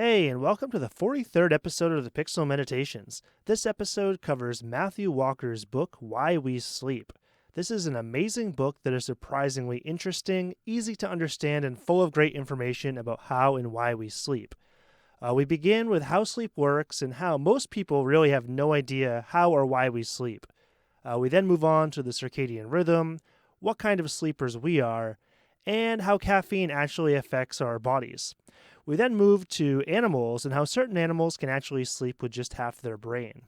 Hey, and welcome to the 43rd episode of the Pixel Meditations. This episode covers Matthew Walker's book, Why We Sleep. This is an amazing book that is surprisingly interesting, easy to understand, and full of great information about how and why we sleep. We begin with how sleep works and how most people really have no idea how or why we sleep. We then move on to the circadian rhythm, what kind of sleepers we are, and how caffeine actually affects our bodies. We then move to animals and how certain animals can actually sleep with just half their brain.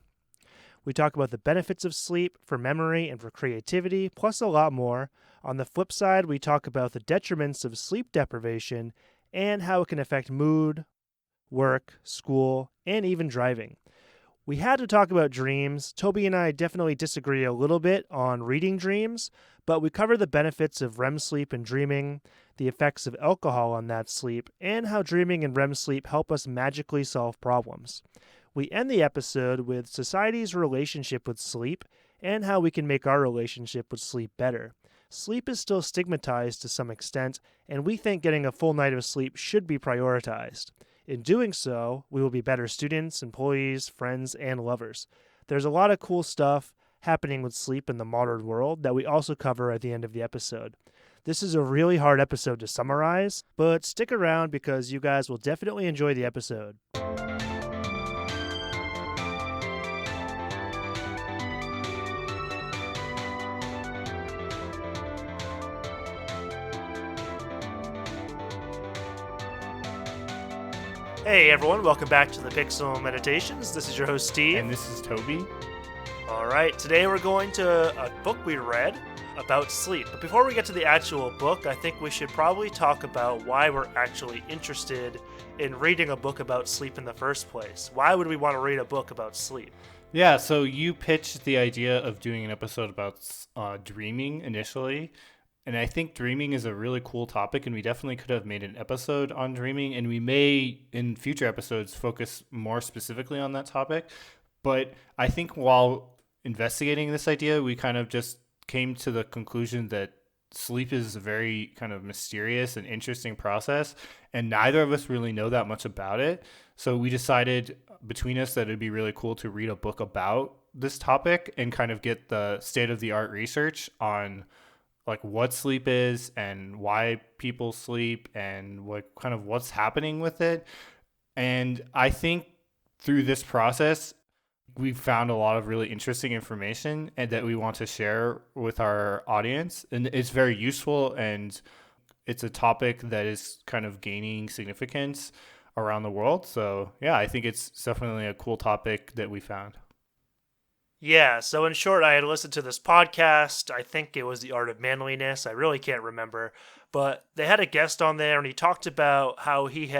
We talk about the benefits of sleep for memory and for creativity, plus a lot more. On the flip side, we talk about the detriments of sleep deprivation and how it can affect mood, work, school, and even driving. We had to talk about dreams. Toby and I definitely disagree a little bit on reading dreams, but we cover the benefits of REM sleep and dreaming, the effects of alcohol on that sleep, and how dreaming and REM sleep help us magically solve problems. We end the episode with society's relationship with sleep and how we can make our relationship with sleep better. Sleep is still stigmatized to some extent, and we think getting a full night of sleep should be prioritized. In doing so, we will be better students, employees, friends, and lovers. There's a lot of cool stuff happening with sleep in the modern world that we also cover at the end of the episode. This is a really hard episode to summarize, but stick around because you guys will definitely enjoy the episode. Hey everyone, welcome back to the Pixel Meditations. This is your host Steve. And this is Toby. Alright, today we're going to a book we read about sleep. But before we get to the actual book, I think we should probably talk about why we're actually interested in reading a book about sleep in the first place. Why would we want to read a book about sleep? Yeah, so you pitched the idea of doing an episode about dreaming initially. And I think dreaming is a really cool topic, and we definitely could have made an episode on dreaming, and we may, in future episodes, focus more specifically on that topic. But I think while investigating this idea, we kind of just came to the conclusion that sleep is a very kind of mysterious and interesting process, and neither of us really know that much about it. So we decided between us that it'd be really cool to read a book about this topic and kind of get the state-of-the-art research on like what sleep is and why people sleep and what kind of what's happening with it. And I think through this process, we've found a lot of really interesting information and that we want to share with our audience. And it's very useful, and it's a topic that is kind of gaining significance around the world. So yeah, I think it's definitely a cool topic that we found. Yeah, so in short, I had listened to this podcast. I think it was The Art of Manliness. I really can't remember. But they had a guest on there, and he talked about how he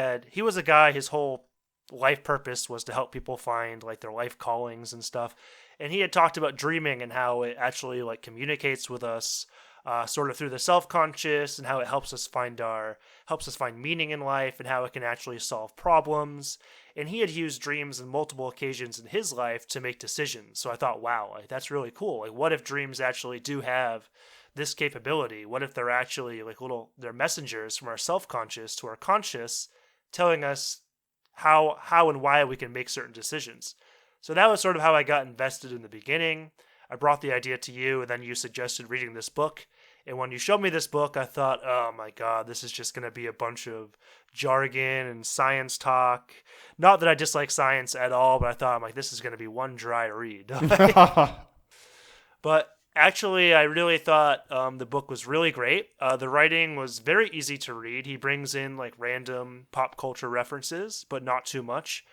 was a guy, his whole life purpose was to help people find like their life callings and stuff. And he had talked about dreaming and how it actually like communicates with us sort of through the self-conscious, and how it helps us find meaning in life, and how it can actually solve problems. And he had used dreams on multiple occasions in his life to make decisions. So I thought, wow, like that's really cool. Like what if dreams actually do have this capability? What if they're actually like they're messengers from our self-conscious to our conscious, telling us how and why we can make certain decisions. So that was sort of how I got invested in the beginning. I brought the idea to you, and then you suggested reading this book. And when you showed me this book, I thought, oh my God, this is just going to be a bunch of jargon and science talk. Not that I dislike science at all, but I thought, I'm like, this is going to be one dry read. But actually, I really thought the book was really great. The writing was very easy to read. He brings in like random pop culture references, but not too much.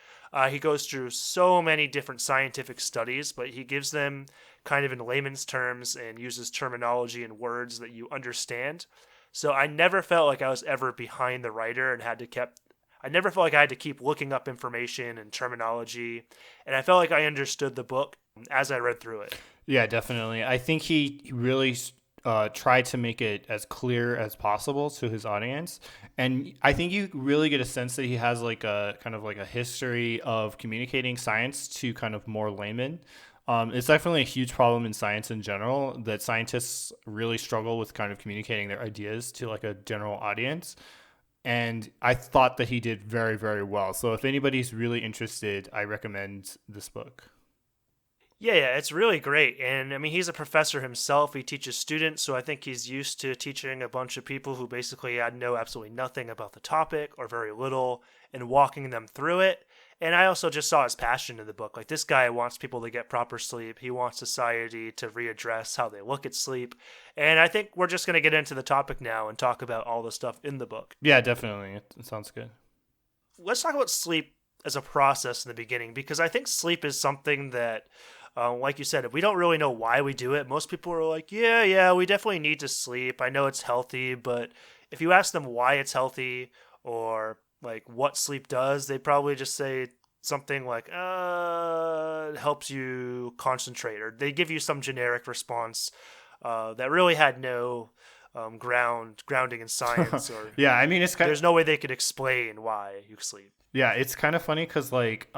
He goes through so many different scientific studies, but he gives them kind of in layman's terms and uses terminology and words that you understand. So I never felt like I was ever behind the writer and I never felt like I had to keep looking up information and terminology. And I felt like I understood the book as I read through it. Yeah, definitely. I think he really tried to make it as clear as possible to his audience. And I think you really get a sense that he has like a kind of like a history of communicating science to kind of more laymen. It's definitely a huge problem in science in general that scientists really struggle with kind of communicating their ideas to like a general audience. and I thought that he did very, very well. So if anybody's really interested, I recommend this book. Yeah, it's really great. And I mean, he's a professor himself. He teaches students, so I think he's used to teaching a bunch of people who basically had know absolutely nothing about the topic or very little and walking them through it. And I also just saw his passion in the book. Like, this guy wants people to get proper sleep. He wants society to readdress how they look at sleep. And I think we're just going to get into the topic now and talk about all the stuff in the book. Yeah, definitely. It sounds good. Let's talk about sleep as a process in the beginning, because I think sleep is something that, like you said, if we don't really know why we do it, most people are like, yeah, we definitely need to sleep. I know it's healthy, but if you ask them why it's healthy or like what sleep does, they probably just say something like, it helps you concentrate, or they give you some generic response that really had no grounding in science, or Yeah, I mean, there's no way they could explain why you sleep. yeah, it's kind of funny because like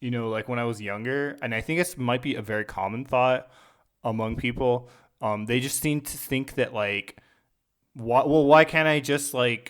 like when I was younger, and I think it might be a very common thought among people, they just seem to think that like, why can't I just lay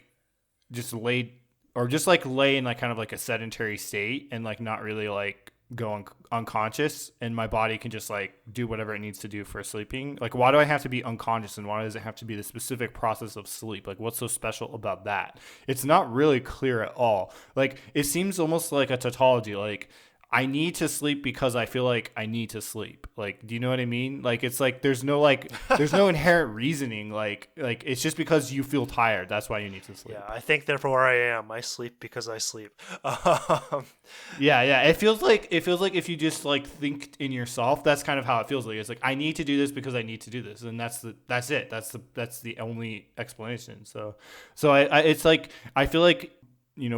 or just like lay in like kind of like a sedentary state and like not really like go unconscious, and my body can just like do whatever it needs to do for sleeping. Like, why do I have to be unconscious, and why does it have to be the specific process of sleep? Like, what's so special about that? It's not really clear at all. Like, it seems almost like a tautology. Like, I need to sleep because I feel like I need to sleep. Like, do you know what I mean? Like, it's like there's no inherent reasoning. Like it's just because you feel tired. That's why you need to sleep. Yeah, I think therefore I am. I sleep because I sleep. Um, Yeah. It feels like if you just like think in yourself, that's kind of how it feels like. It's like, I need to do this because I need to do this, and that's it. That's the only explanation. So it's like, I feel like,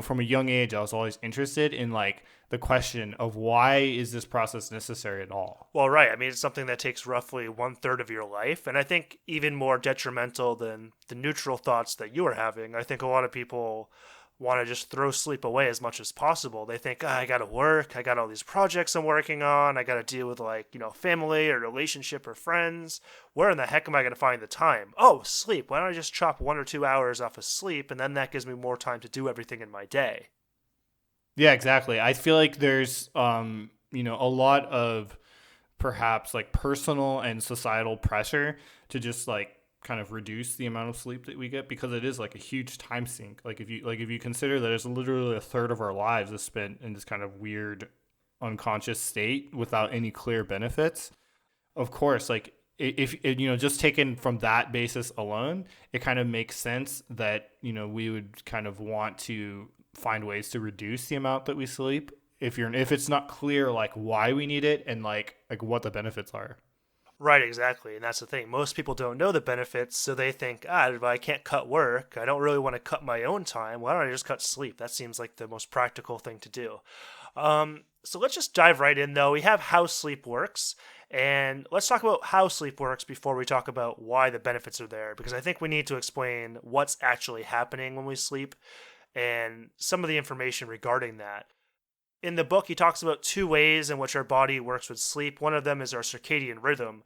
from a young age, I was always interested in like the question of why is this process necessary at all? well, right. I mean, it's something that takes roughly 1/3 of your life. And I think even more detrimental than the neutral thoughts that you are having, I think a lot of people want to just throw sleep away as much as possible. They think, I got to work. I got all these projects I'm working on. I got to deal with, like, family or relationship or friends. Where in the heck am I going to find the time? Oh, sleep. Why don't I just chop 1 or 2 hours off of sleep? And then that gives me more time to do everything in my day. Yeah, exactly. I feel like there's a lot of perhaps like personal and societal pressure to just like kind of reduce the amount of sleep that we get, because it is like a huge time sink. Like, if you consider that it's literally a third of our lives is spent in this kind of weird unconscious state without any clear benefits. Of course, like, if just taken from that basis alone, it kind of makes sense that we would kind of want to find ways to reduce the amount that we sleep, if it's not clear like why we need it and like what the benefits are. Right, exactly. And that's the thing. Most people don't know the benefits, so they think, if I can't cut work, I don't really want to cut my own time. Why don't I just cut sleep? That seems like the most practical thing to do. So let's just dive right in, though. We have how sleep works, and let's talk about how sleep works before we talk about why the benefits are there, because I think we need to explain what's actually happening when we sleep and some of the information regarding that. In the book, he talks about two ways in which our body works with sleep. One of them is our circadian rhythm.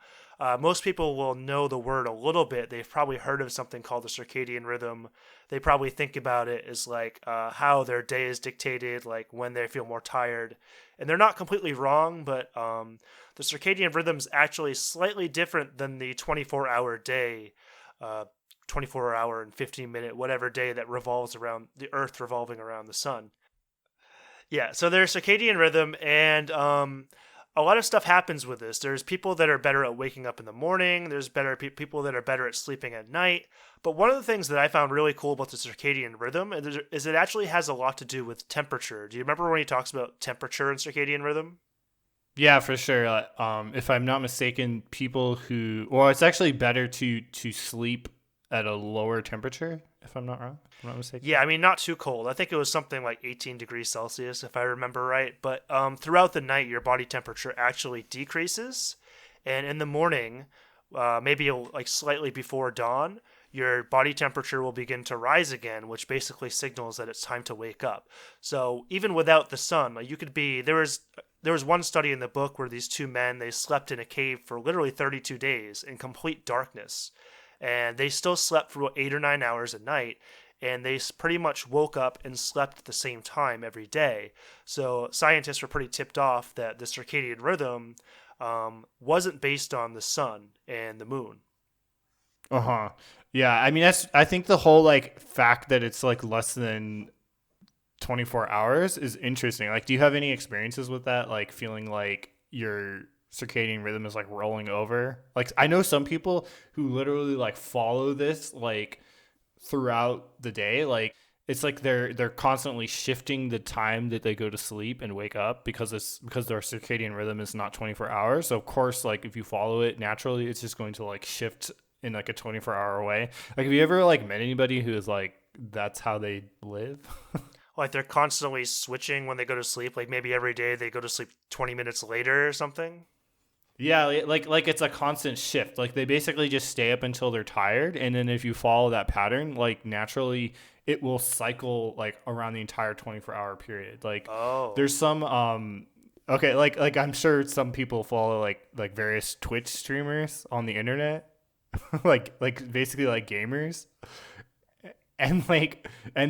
Most people will know the word a little bit. They've probably heard of something called the circadian rhythm. They probably think about it as like how their day is dictated, like when they feel more tired. And they're not completely wrong, but the circadian rhythm is actually slightly different than the 24-hour day, 24-hour and 15-minute, whatever day that revolves around the Earth revolving around the sun. Yeah, so there's circadian rhythm, and a lot of stuff happens with this. There's people that are better at waking up in the morning. There's better people that are better at sleeping at night. But one of the things that I found really cool about the circadian rhythm is it actually has a lot to do with temperature. Do you remember when he talks about temperature and circadian rhythm? Yeah, for sure. If I'm not mistaken, well, it's actually better to sleep at a lower temperature. If I'm not wrong, if I'm not mistaken. Yeah, I mean, not too cold. I think it was something like 18 degrees Celsius, if I remember right. But throughout the night, your body temperature actually decreases. And in the morning, maybe like slightly before dawn, your body temperature will begin to rise again, which basically signals that it's time to wake up. So even without the sun, like, you could be there was one study in the book where these two men, they slept in a cave for literally 32 days in complete darkness, and they still slept for about 8 or 9 hours a night. and they pretty much woke up and slept at the same time every day. So scientists were pretty tipped off that the circadian rhythm wasn't based on the sun and the moon. Uh-huh. Yeah, I mean I think the whole like fact that it's like less than 24 hours is interesting. Like, do you have any experiences with that? Like feeling like your circadian rhythm is like rolling over? Like, I know some people who literally like follow this like throughout the day. Like, it's like they're constantly shifting the time that they go to sleep and wake up because their circadian rhythm is not 24 hours. So of course, like if you follow it naturally, it's just going to like shift in like a 24-hour way. Like, have you ever like met anybody who is like that's how they live? Like they're constantly switching when they go to sleep. Like maybe every day they go to sleep 20 minutes later or something. Yeah, like it's a constant shift. Like they basically just stay up until they're tired, and then if you follow that pattern, like naturally it will cycle like around the entire 24-hour period. Like Oh. there's some okay, like I'm sure some people follow like various Twitch streamers on the internet, like basically like gamers, and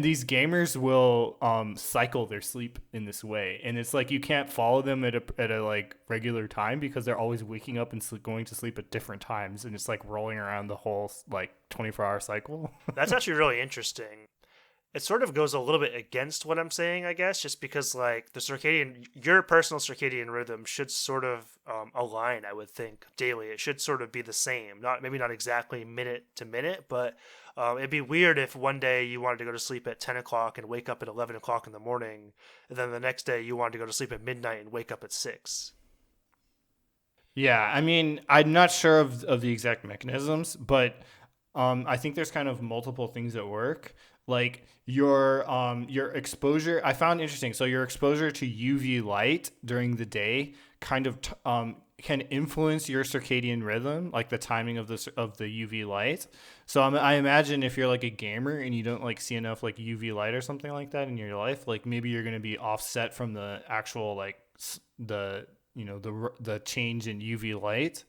these gamers will cycle their sleep in this way, and it's like you can't follow them at a like regular time because they're always waking up and going to sleep at different times, and it's like rolling around the whole like 24-hour cycle. That's actually really interesting. It sort of goes a little bit against what I'm saying, I guess, just because like your personal circadian rhythm should sort of align. I would think daily, it should sort of be the same. Not maybe not exactly minute to minute, but it'd be weird if one day you wanted to go to sleep at 10 o'clock and wake up at 11 o'clock in the morning, and then the next day you wanted to go to sleep at midnight and wake up at 6. Yeah, I mean, I'm not sure of the exact mechanisms, but I think there's kind of multiple things at work. Like your exposure, I found interesting. So your exposure to UV light during the day kind of can influence your circadian rhythm, like the timing of the UV light. So I imagine if you're like a gamer and you don't like see enough like UV light or something like that in your life, like maybe you're going to be offset from the actual like the the change in UV light.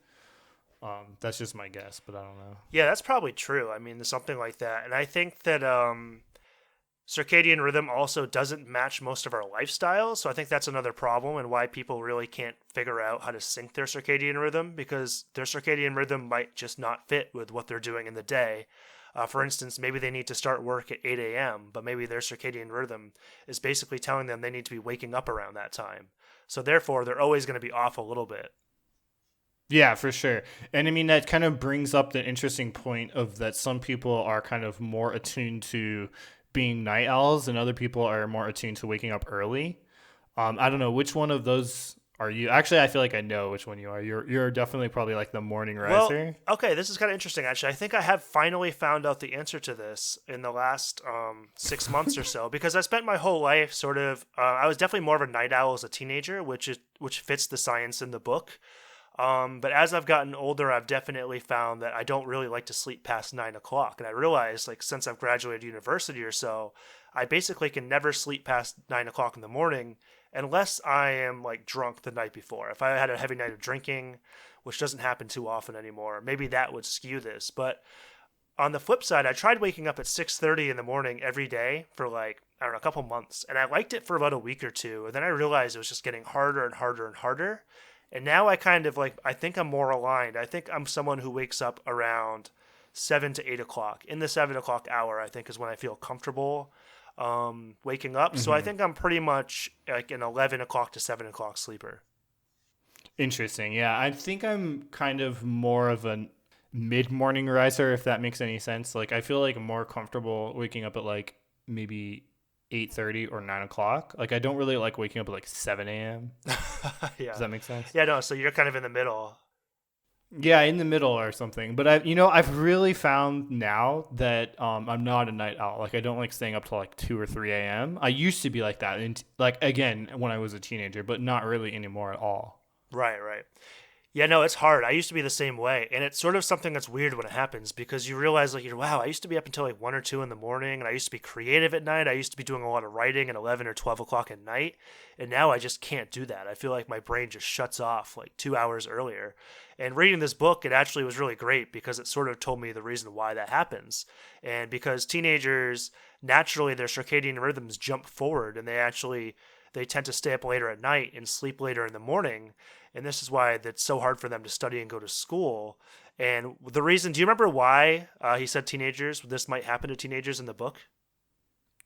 That's just my guess, but I don't know. Yeah, that's probably true. I mean, there's something like that, and I think that circadian rhythm also doesn't match most of our lifestyles. So I think that's another problem and why people really can't figure out how to sync their circadian rhythm because their circadian rhythm might just not fit with what they're doing in the day. For instance, maybe they need to start work at 8 a.m., but maybe their circadian rhythm is basically telling them they need to be waking up around that time. So therefore, they're always going to be off a little bit. Yeah, for sure. And I mean, that kind of brings up the interesting point of that some people are kind of more attuned to being night owls and other people are more attuned to waking up early. I don't know which one of those are you. Actually, I feel like I know which one you are. You're definitely probably like the morning Well, riser. okay, this is kind of interesting, actually. I think I have finally found out the answer to this in the last 6 months or so, because I spent my whole life sort of. I was definitely more of a night owl as a teenager, which fits the science in the book. But as I've gotten older, I've definitely found that I don't really like to sleep past 9 o'clock, and I realized, like, since I've graduated university or so, I basically can never sleep past 9 o'clock in the morning unless I am like drunk the night before. If I had a heavy night of drinking, which doesn't happen too often anymore, maybe that would skew this. But on the flip side, I tried waking up at 6:30 in the morning every day for like I don't know a couple months, and I liked it for about a week or two, and then I realized it was just getting harder and harder and harder. And now I kind of like I think I'm more aligned. I think I'm someone who wakes up around 7 to 8 o'clock. In the 7 o'clock hour, I think is when I feel comfortable waking up. So I Hmm. think I'm pretty much like an 11 o'clock to 7 o'clock sleeper. Interesting. Yeah, I think I'm kind of more of a mid morning riser, if that makes any sense. Like, I feel like I'm more comfortable waking up at like maybe 8:30 or 9 o'clock. Like, I don't really like waking up at like 7 a.m. Does Yeah. that make sense? Yeah, no, so you're kind of in the middle. Yeah, in the middle or something. But I've really found now that I'm not a night owl. Like, I don't like staying up till like 2 or 3 a.m. I used to be like that, and like again when I was a teenager, but not really anymore at all. Right, right. Yeah, no, it's hard. I used to be the same way, and it's sort of something that's weird when it happens because you realize like you're wow, I used to be up until like 1 or 2 in the morning, and I used to be creative at night. I used to be doing a lot of writing at 11 or 12 o'clock at night, and now I just can't do that. I feel like my brain just shuts off like 2 hours earlier, And reading this book, it actually was really great because it sort of told me the reason why that happens. And because teenagers, naturally, their circadian rhythms jump forward, and they tend to stay up later at night and sleep later in the morning. And this is why it's so hard for them to study and go to school. And the reason, do you remember why he said teenagers, this might happen to teenagers in the book?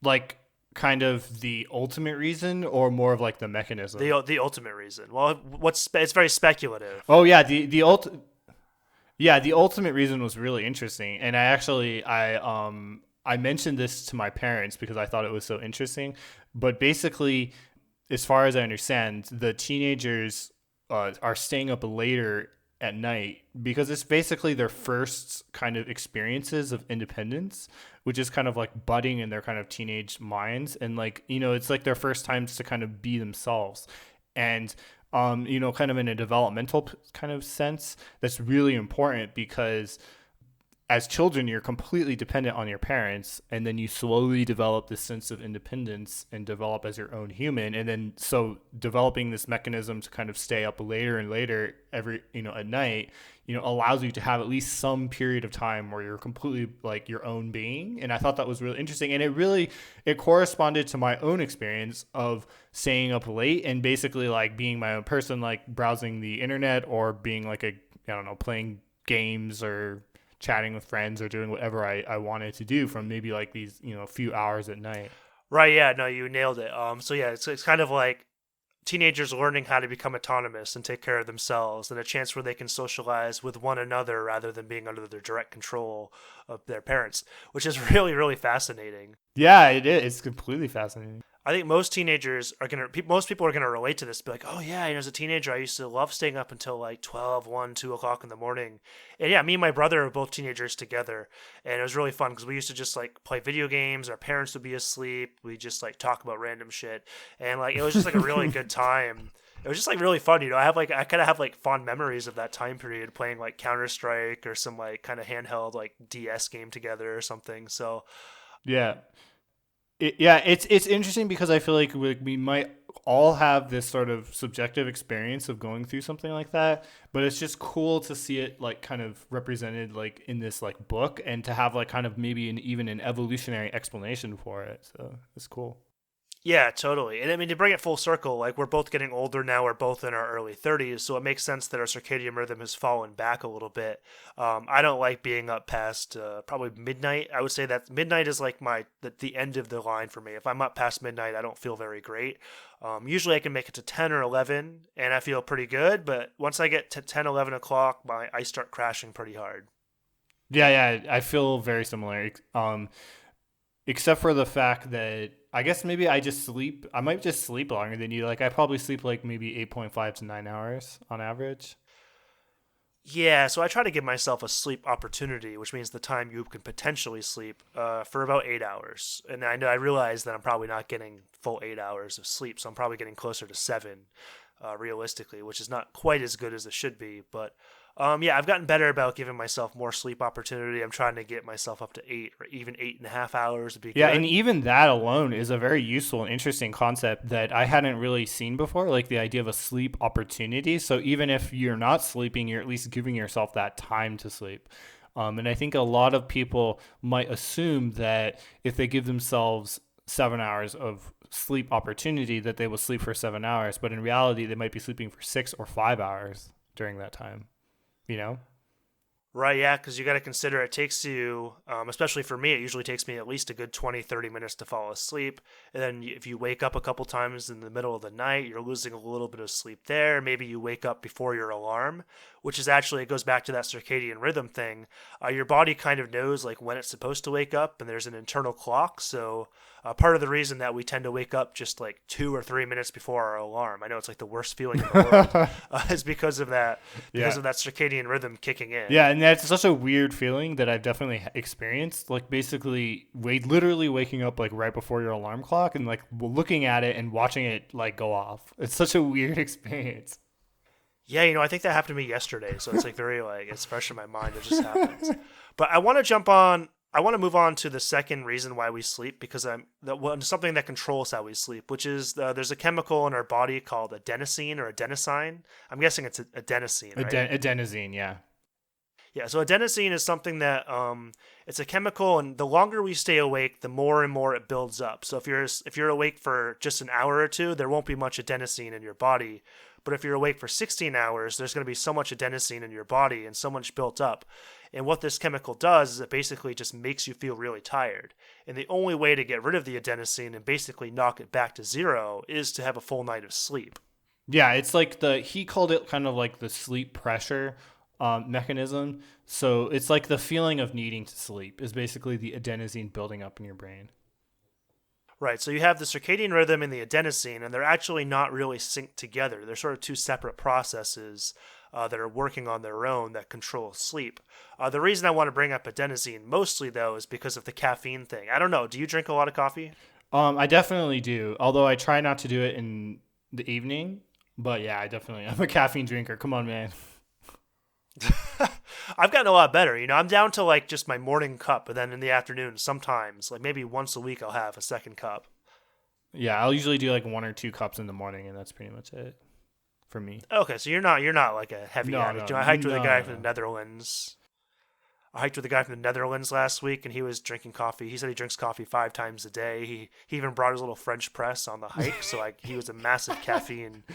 Like kind of the ultimate reason or more of like the mechanism? The ultimate reason. Well, it's very speculative. Oh yeah, the ultimate reason was really interesting, and I mentioned this to my parents because I thought it was so interesting. But basically, as far as I understand, the teenagers are staying up later at night because it's basically their first kind of experiences of independence, which is kind of like budding in their kind of teenage minds, and like it's like their first times to kind of be themselves, and kind of in a developmental kind of sense, that's really important because as children, you're completely dependent on your parents, and then you slowly develop this sense of independence and develop as your own human. And then, so developing this mechanism to kind of stay up later and later at night, allows you to have at least some period of time where you're completely like your own being. And I thought that was really interesting. And it corresponded to my own experience of staying up late and basically like being my own person, like browsing the internet or being like I don't know, playing games or chatting with friends or doing whatever I wanted to do from maybe like these, few hours at night. Right, yeah, no, you nailed it. So yeah, it's kind of like teenagers learning how to become autonomous and take care of themselves, and a chance where they can socialize with one another rather than being under the direct control of their parents, which is really, really fascinating. Yeah, it is. It's completely fascinating. I think most most people are gonna relate to this. Be like, oh yeah, as a teenager, I used to love staying up until like 12, 1, 2 o'clock in the morning. And yeah, me and my brother were both teenagers together, and it was really fun because we used to just like play video games. Our parents would be asleep. We just like talk about random shit, and like it was just like a really good time. It was just like really fun, I kind of have like fond memories of that time period playing like Counter Strike or some like kind of handheld like DS game together or something. So Yeah. It's interesting because I feel like we might all have this sort of subjective experience of going through something like that, but it's just cool to see it like kind of represented like in this like book and to have like kind of maybe even an evolutionary explanation for it. So it's cool. yeah, totally. And I mean, to bring it full circle, like we're both getting older now. We're both in our early 30s, so it makes sense that our circadian rhythm has fallen back a little bit. I don't like being up past probably midnight. I would say that midnight is like the end of the line for me. If I'm up past midnight, I don't feel very great. Usually I can make it to 10 or 11, and I feel pretty good. But once I get to 10, 11 o'clock, I start crashing pretty hard. Yeah, I feel very similar. Except for the fact that I guess maybe I might just sleep longer than you. Like I probably sleep like maybe 8.5 to 9 hours on average. Yeah, so I try to give myself a sleep opportunity, which means the time you can potentially sleep for about 8 hours. And I realize that I'm probably not getting full 8 hours of sleep, so I'm probably getting closer to seven, realistically, which is not quite as good as it should be. But yeah, I've gotten better about giving myself more sleep opportunity. I'm trying to get myself up to 8 or even 8.5 hours to be Yeah, good. and even that alone is a very useful and interesting concept that I hadn't really seen before, like the idea of a sleep opportunity. So even if you're not sleeping, you're at least giving yourself that time to sleep. And I think a lot of people might assume that if they give themselves 7 hours of sleep opportunity, that they will sleep for 7 hours. But in reality, they might be sleeping for 6 or 5 hours during that time, you know? Right, yeah, because you got to consider it takes you, especially for me, it usually takes me at least a good 20, 30 minutes to fall asleep. And then if you wake up a couple times in the middle of the night, you're losing a little bit of sleep there. Maybe you wake up before your alarm, which is actually, it goes back to that circadian rhythm thing. Your body kind of knows like when it's supposed to wake up, and there's an internal clock. So part of the reason that we tend to wake up just like 2 or 3 minutes before our alarm, I know it's like the worst feeling in the world, is because of that, Yeah. of that circadian rhythm kicking in. Yeah, and that's such a weird feeling that I've definitely experienced. Like basically, literally waking up like right before your alarm clock and like looking at it and watching it like go off. It's such a weird experience. Yeah, I think that happened to me yesterday, so it's like very like it's fresh in my mind. It just happens. But I want to jump on I want to move on to the second reason why we sleep because something that controls how we sleep, which is there's a chemical in our body called adenosine or adenosine. I'm guessing it's adenosine, right? Adenosine, yeah. Yeah, so adenosine is something that it's a chemical, and the longer we stay awake, the more and more it builds up. So if you're awake for just an hour or two, there won't be much adenosine in your body. But if you're awake for 16 hours, there's going to be so much adenosine in your body and so much built up. And what this chemical does is it basically just makes you feel really tired. And the only way to get rid of the adenosine and basically knock it back to zero is to have a full night of sleep. Yeah, it's like he called it kind of like the sleep pressure mechanism. So it's like the feeling of needing to sleep is basically the adenosine building up in your brain. Right, so you have the circadian rhythm and the adenosine, and they're actually not really synced together. They're sort of two separate processes that are working on their own that control sleep. The reason I want to bring up adenosine mostly, though, is because of the caffeine thing. I don't know, do you drink a lot of coffee? I definitely do, although I try not to do it in the evening. But yeah, I'm a caffeine drinker. Come on, man. I've gotten a lot better. I'm down to like just my morning cup, but then in the afternoon, sometimes, like maybe once a week, I'll have a second cup. Yeah, I'll usually do like 1 or 2 cups in the morning, and that's pretty much it for me. Okay, so you're not like a heavy No, addict. no, I hiked with a guy from the no. Netherlands. I hiked with a guy from the Netherlands last week, and he was drinking coffee. He said he drinks coffee 5 times a day. He even brought his little French press on the hike, so like he was a massive caffeine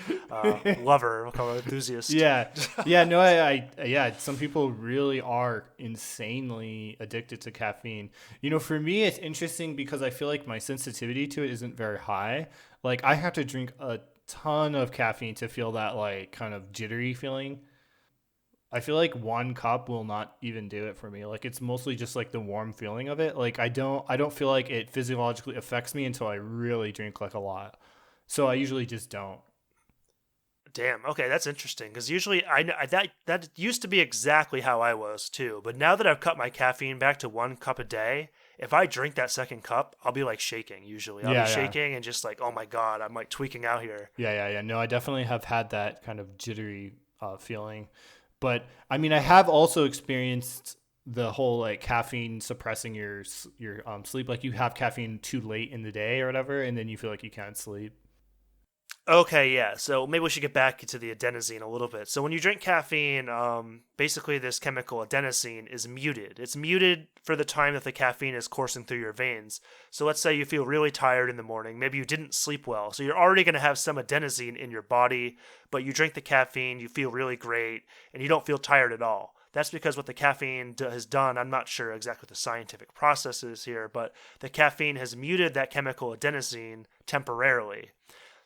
lover, we'll call it enthusiast. Yeah, yeah, no, yeah. Some people really are insanely addicted to caffeine. For me, it's interesting because I feel like my sensitivity to it isn't very high. Like I have to drink a ton of caffeine to feel that like kind of jittery feeling. I feel like 1 cup will not even do it for me. Like it's mostly just like the warm feeling of it. Like I don't feel like it physiologically affects me until I really drink like a lot. So I usually just don't. Damn. Okay, that's interesting because usually that used to be exactly how I was too. But now that I've cut my caffeine back to 1 cup a day, if I drink that second cup, I'll be like shaking. Usually, I'll be Yeah, yeah. shaking and just like, oh my god, I'm like tweaking out here. Yeah, yeah, yeah. No, I definitely have had that kind of jittery feeling. But I mean, I have also experienced the whole like caffeine suppressing your sleep. Like you have caffeine too late in the day or whatever, and then you feel like you can't sleep. Okay, yeah. So maybe we should get back to the adenosine a little bit. So when you drink caffeine, basically this chemical adenosine is muted. It's muted for the time that the caffeine is coursing through your veins. So let's say you feel really tired in the morning. Maybe you didn't sleep well. So you're already going to have some adenosine in your body, but you drink the caffeine, you feel really great, and you don't feel tired at all. That's because what the caffeine has done, I'm not sure exactly what the scientific process is here, but the caffeine has muted that chemical adenosine temporarily.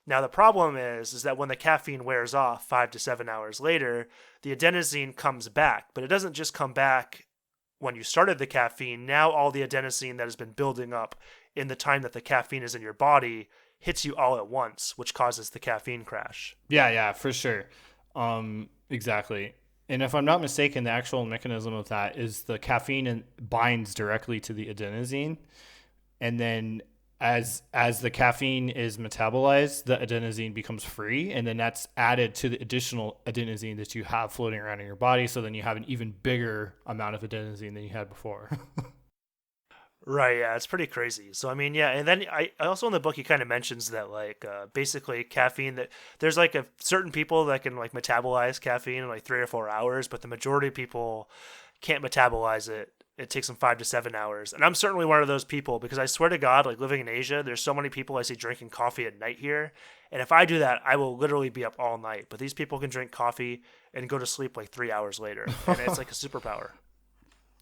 Now the problem is that when the caffeine wears off 5 to 7 hours later, the adenosine comes back, but it doesn't just come back when you started the caffeine. Now all the adenosine that has been building up in the time that the caffeine is in your body hits you all at once, which causes the caffeine crash. Yeah, yeah, for sure. Exactly. And if I'm not mistaken, the actual mechanism of that is the caffeine binds directly to the adenosine, and then as the caffeine is metabolized, the adenosine becomes free, and then that's added to the additional adenosine that you have floating around in your body. So then you have an even bigger amount of adenosine than you had before. Right, yeah, it's pretty crazy. So I mean, yeah, and then I also in the book he kind of mentions that like basically caffeine that there's like a certain people that can like metabolize caffeine in like 3 or 4 hours, but the majority of people can't metabolize it. It takes them 5 to 7 hours, and I'm certainly one of those people because I swear to God, like living in Asia, there's so many people I see drinking coffee at night here, and if I do that, I will literally be up all night. But these people can drink coffee and go to sleep like 3 hours later, and it's like a superpower.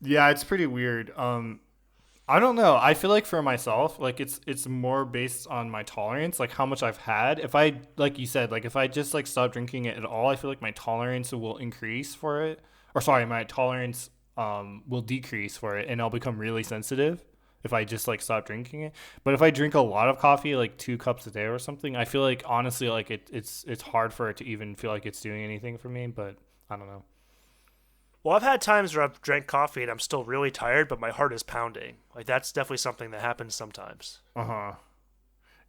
Yeah, it's pretty weird. I don't know. I feel like for myself, like it's more based on my tolerance, like how much I've had. If I, like you said, like if I just like stop drinking it at all, I feel like my tolerance will increase for it. Or sorry, my tolerance will decrease for it, and I'll become really sensitive if I just like stop drinking it. But if I drink a lot of coffee, like 2 cups a day or something, I feel like honestly, like it's hard for it to even feel like it's doing anything for me. But I don't know. Well, I've had times where I've drank coffee and I'm still really tired, but my heart is pounding. Like that's definitely something that happens sometimes. Uh huh.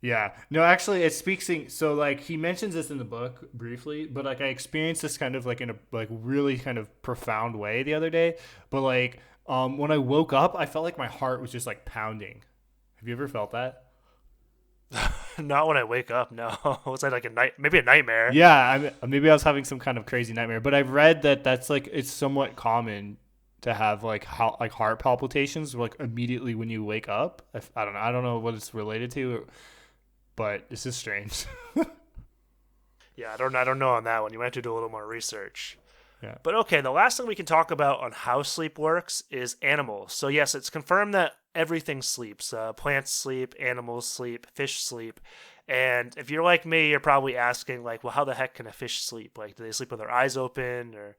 Yeah. No, actually, it speaks. So, like, he mentions this in the book briefly, but like, I experienced this kind of like in a like really kind of profound way the other day. But like, When I woke up, I felt like my heart was just like pounding. Have you ever felt that? Not when I wake up. No, was that like a night? Maybe a nightmare. Yeah, maybe I was having some kind of crazy nightmare, but I've read that that's like it's somewhat common to have like heart palpitations like immediately when you wake up. I don't know. I don't know what it's related to, but this is strange. Yeah, I don't know on that one. You might have to do a little more research. Yeah. But okay, the last thing we can talk about on how sleep works is animals. So yes, it's confirmed that everything sleeps. Plants sleep, animals sleep, fish sleep. And if you're like me, you're probably asking like, well, how the heck can a fish sleep? Like, do they sleep with their eyes open or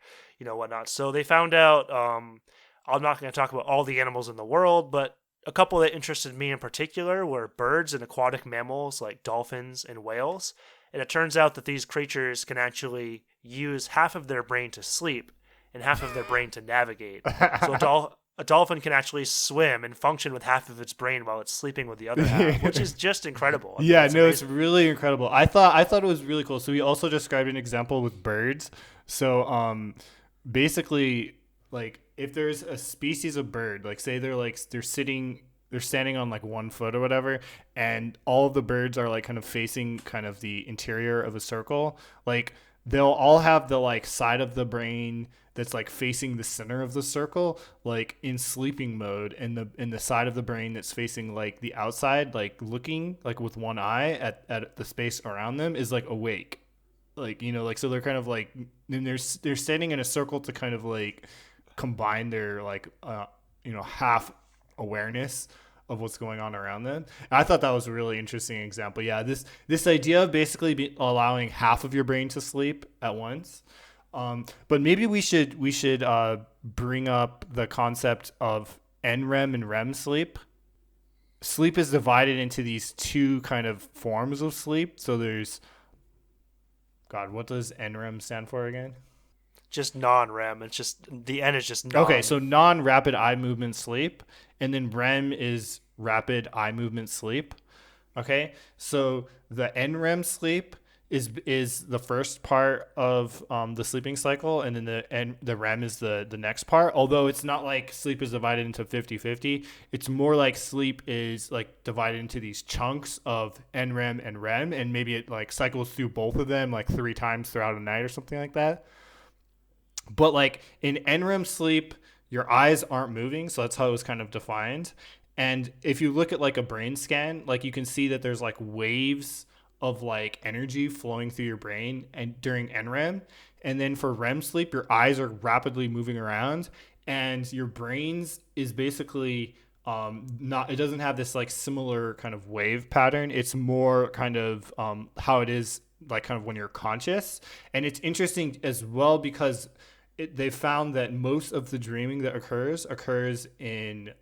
whatnot? So they found out. I'm not going to talk about all the animals in the world, but a couple that interested me in particular were birds and aquatic mammals like dolphins and whales. And it turns out that these creatures can actually use half of their brain to sleep and half of their brain to navigate. So a dolphin can actually swim and function with half of its brain while it's sleeping with the other half, which is just incredible. I mean, Yeah, it's no, it's amazing. really incredible. I thought it was really cool. So we also described an example with birds. So basically like if there's a species of bird, like say they're standing on like 1 foot or whatever, and all of the birds are like kind of facing kind of the interior of a circle, like they'll all have the like side of the brain that's like facing the center of the circle like in sleeping mode, and the side of the brain that's facing like the outside like looking like with one eye at the space around them is like awake, like like so they're kind of like and they're standing in a circle to kind of like combine their like half awareness of what's going on around them. And I thought that was a really interesting example. Yeah, this idea of basically allowing half of your brain to sleep at once. But maybe we should bring up the concept of NREM and REM sleep. Sleep is divided into these two kind of forms of sleep. So there's God, what does NREM stand for again? Just non-REM. It's just the N is just Okay, non. so non-rapid eye movement sleep, and then REM is rapid eye movement sleep. Okay, so the NREM sleep is the first part of the sleeping cycle, and then the REM is the next part. Although it's not like sleep is divided into 50-50. It's more like sleep is like divided into these chunks of NREM and REM, and maybe it like cycles through both of them like 3 times throughout a night or something like that. But like in NREM sleep, your eyes aren't moving, so that's how it was kind of defined. And if you look at like a brain scan, like you can see that there's like waves of like energy flowing through your brain and during NREM. And then for REM sleep, your eyes are rapidly moving around, and your brains is basically not, it doesn't have this like similar kind of wave pattern. It's more kind of how it is like kind of when you're conscious. And it's interesting as well because they found that most of the dreaming that occurs in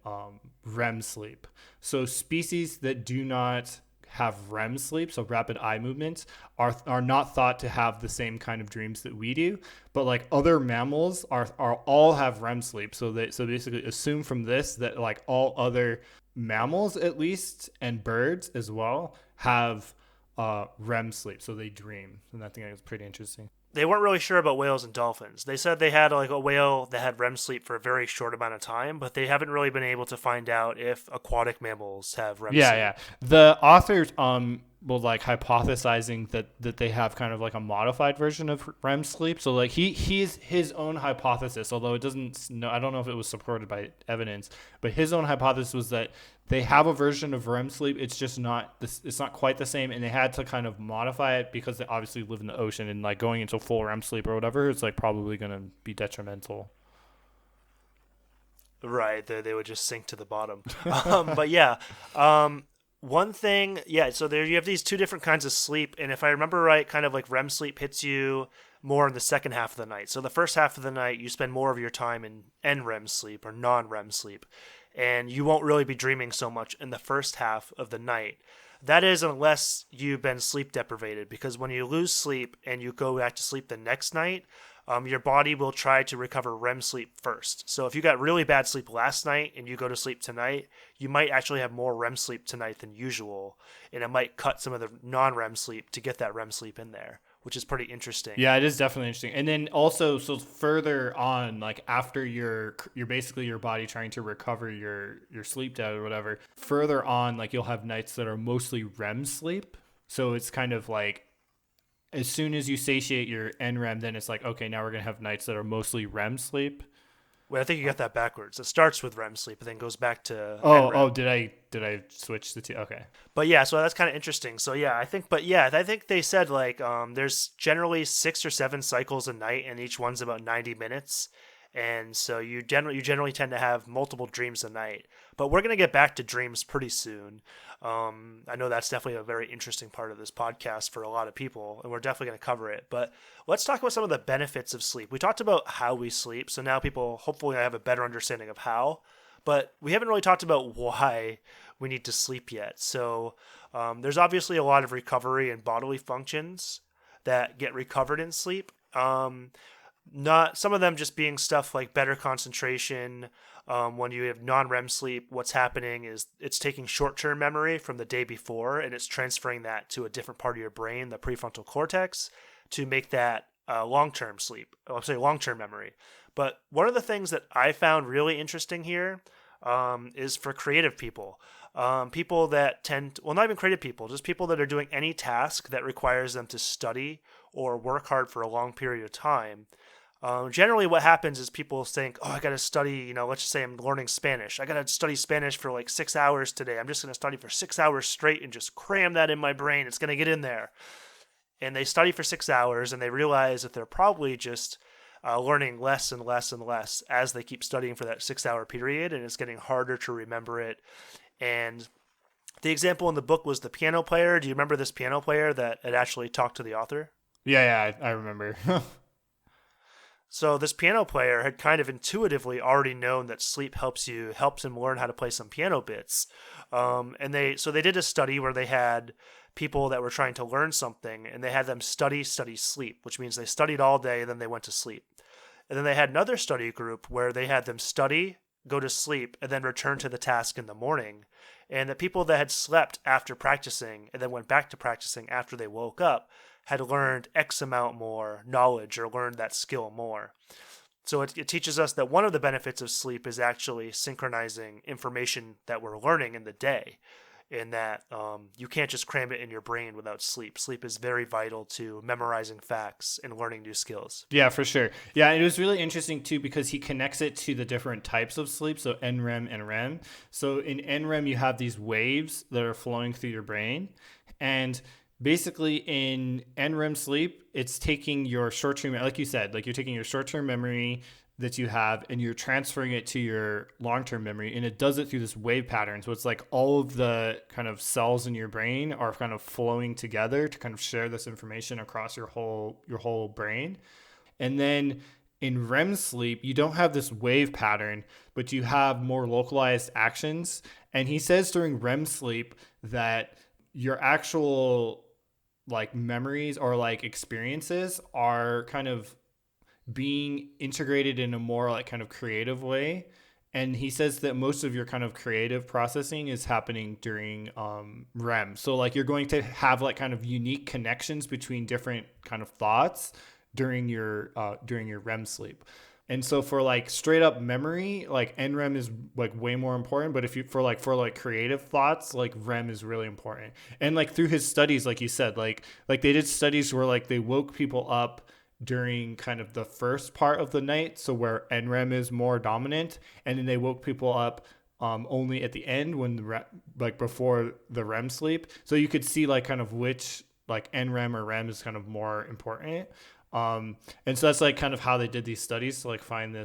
REM sleep. So species that do not have REM sleep, so rapid eye movements, are not thought to have the same kind of dreams that we do. But like other mammals are all have REM sleep. So basically assume from this that like all other mammals at least and birds as well have REM sleep, so they dream, and I think that's pretty interesting. They weren't really sure about whales and dolphins. They said they had like a whale that had REM sleep for a very short amount of time, but they haven't really been able to find out if aquatic mammals have REM Yeah, sleep. yeah. The authors were like hypothesizing that they have kind of like a modified version of REM sleep. So like he's his own hypothesis, although it doesn't no I don't know if it was supported by evidence, but his own hypothesis was that they have a version of REM sleep. It's just not this. It's not quite the same, and they had to kind of modify it because they obviously live in the ocean, and like going into full REM sleep or whatever, it's like probably going to be detrimental. Right, they would just sink to the bottom. But yeah, one thing, yeah. So there you have these two different kinds of sleep, and if I remember right, kind of like REM sleep hits you more in the second half of the night. So the first half of the night, you spend more of your time in NREM sleep or non-REM sleep, and you won't really be dreaming so much in the first half of the night. That is, unless you've been sleep deprivated, because when you lose sleep and you go back to sleep the next night, your body will try to recover REM sleep first. So if you got really bad sleep last night and you go to sleep tonight, you might actually have more REM sleep tonight than usual, and it might cut some of the non-REM sleep to get that REM sleep in there. which is pretty interesting. Yeah, it is definitely interesting. And then also, so further on, like after you're basically your body trying to recover your sleep debt or whatever. Further on, like you'll have nights that are mostly REM sleep. So it's kind of like as soon as you satiate your NREM, then it's like okay, now we're gonna have nights that are mostly REM sleep. Well, I think you got that backwards. It starts with REM sleep and then goes back to Oh, NREM. did I switch the two? Okay. But yeah, so that's kind of interesting. So yeah, I think they said like there's generally 6 or 7 cycles a night, and each one's about 90 minutes, and so you generally tend to have multiple dreams a night. But we're gonna get back to dreams pretty soon. I know that's definitely a very interesting part of this podcast for a lot of people, and we're definitely gonna cover it. But let's talk about some of the benefits of sleep. We talked about how we sleep, so now people hopefully have a better understanding of how. But we haven't really talked about why we need to sleep yet. So there's obviously a lot of recovery and bodily functions that get recovered in sleep. Not some of them just being stuff like better concentration. When you have non-REM sleep, what's happening is it's taking short-term memory from the day before and it's transferring that to a different part of your brain, the prefrontal cortex, to make that long-term sleep. I'm sorry, long-term memory. But one of the things that I found really interesting here is for creative people. People that well, not even creative people, just people that are doing any task that requires them to study or work hard for a long period of time. Generally, what happens is people think, oh, I got to study, let's just say I'm learning Spanish. I got to study Spanish for like 6 hours today. I'm just going to study for 6 hours straight and just cram that in my brain. It's going to get in there. And they study for 6 hours and they realize that they're probably just learning less and less and less as they keep studying for that 6 hour period. And it's getting harder to remember it. And the example in the book was the piano player. Do you remember this piano player that had actually talked to the author? Yeah, I remember. So this piano player had kind of intuitively already known that sleep helps him learn how to play some piano bits. They did a study where they had people that were trying to learn something and they had them study, sleep, which means they studied all day and then they went to sleep. And then they had another study group where they had them study, go to sleep, and then return to the task in the morning. And the people that had slept after practicing and then went back to practicing after they woke up had learned X amount more knowledge or learned that skill more. So it teaches us that one of the benefits of sleep is actually synchronizing information that we're learning in the day, in that you can't just cram it in your brain without sleep. Sleep is very vital to memorizing facts and learning new skills. Yeah, for sure. Yeah, it was really interesting too because he connects it to the different types of sleep, so NREM and REM. So in NREM, you have these waves that are flowing through your brain, and basically in NREM sleep, it's taking your short-term, like you said, like you're taking your short-term memory that you have and you're transferring it to your long-term memory, and it does it through this wave pattern. So it's like all of the kind of cells in your brain are kind of flowing together to kind of share this information across your whole brain. And then in REM sleep, you don't have this wave pattern, but you have more localized actions. And he says during REM sleep that your actual like memories or like experiences are kind of being integrated in a more like kind of creative way. And he says that most of your kind of creative processing is happening during REM. So like you're going to have like kind of unique connections between different kind of thoughts during your REM sleep. And so for like straight up memory, like NREM is like way more important. But if you for like creative thoughts, like REM is really important. And like through his studies, like you said, like they did studies where like they woke people up during kind of the first part of the night, so where NREM is more dominant, and then they woke people up only at the end when like before the REM sleep. So you could see like kind of which like NREM or REM is kind of more important. And so that's like kind of how they did these studies to like find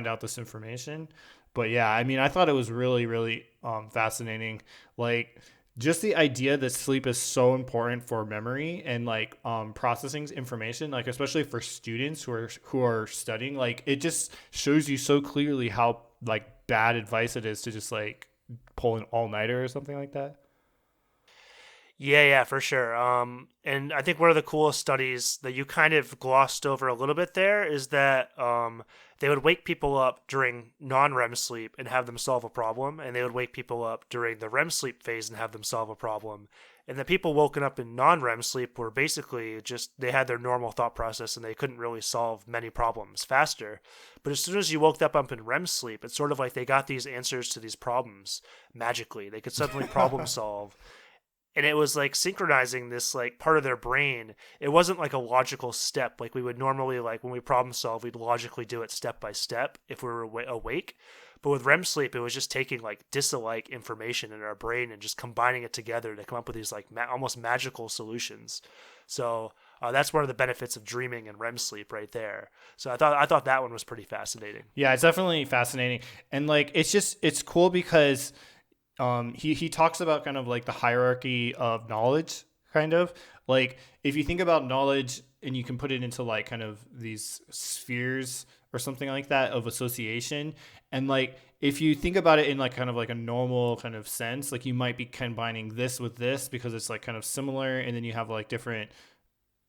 out this information. But yeah, I mean, I thought it was really, really fascinating. Like just the idea that sleep is so important for memory and like processing information, like especially for students who are studying, like it just shows you so clearly how like bad advice it is to just like pull an all-nighter or something like that. Yeah, for sure. And I think one of the coolest studies that you kind of glossed over a little bit there is that they would wake people up during non-REM sleep and have them solve a problem, and they would wake people up during the REM sleep phase and have them solve a problem. And the people woken up in non-REM sleep were basically just they had their normal thought process and they couldn't really solve many problems faster. But as soon as you woke up in REM sleep, it's sort of like they got these answers to these problems magically. They could suddenly problem solve, and it was like synchronizing this like part of their brain. It wasn't like a logical step like we would normally, like when we problem solve, we'd logically do it step by step if we were awake. But with REM sleep, it was just taking like disalike information in our brain and just combining it together to come up with these like almost magical solutions. So that's one of the benefits of dreaming and REM sleep right there. So I thought that one was pretty fascinating. Yeah, it's definitely fascinating. And like it's cool because he talks about kind of like the hierarchy of knowledge, kind of like if you think about knowledge and you can put it into like kind of these spheres or something like that of association. And like if you think about it in like kind of like a normal kind of sense, like you might be combining this with this because it's like kind of similar, and then you have like different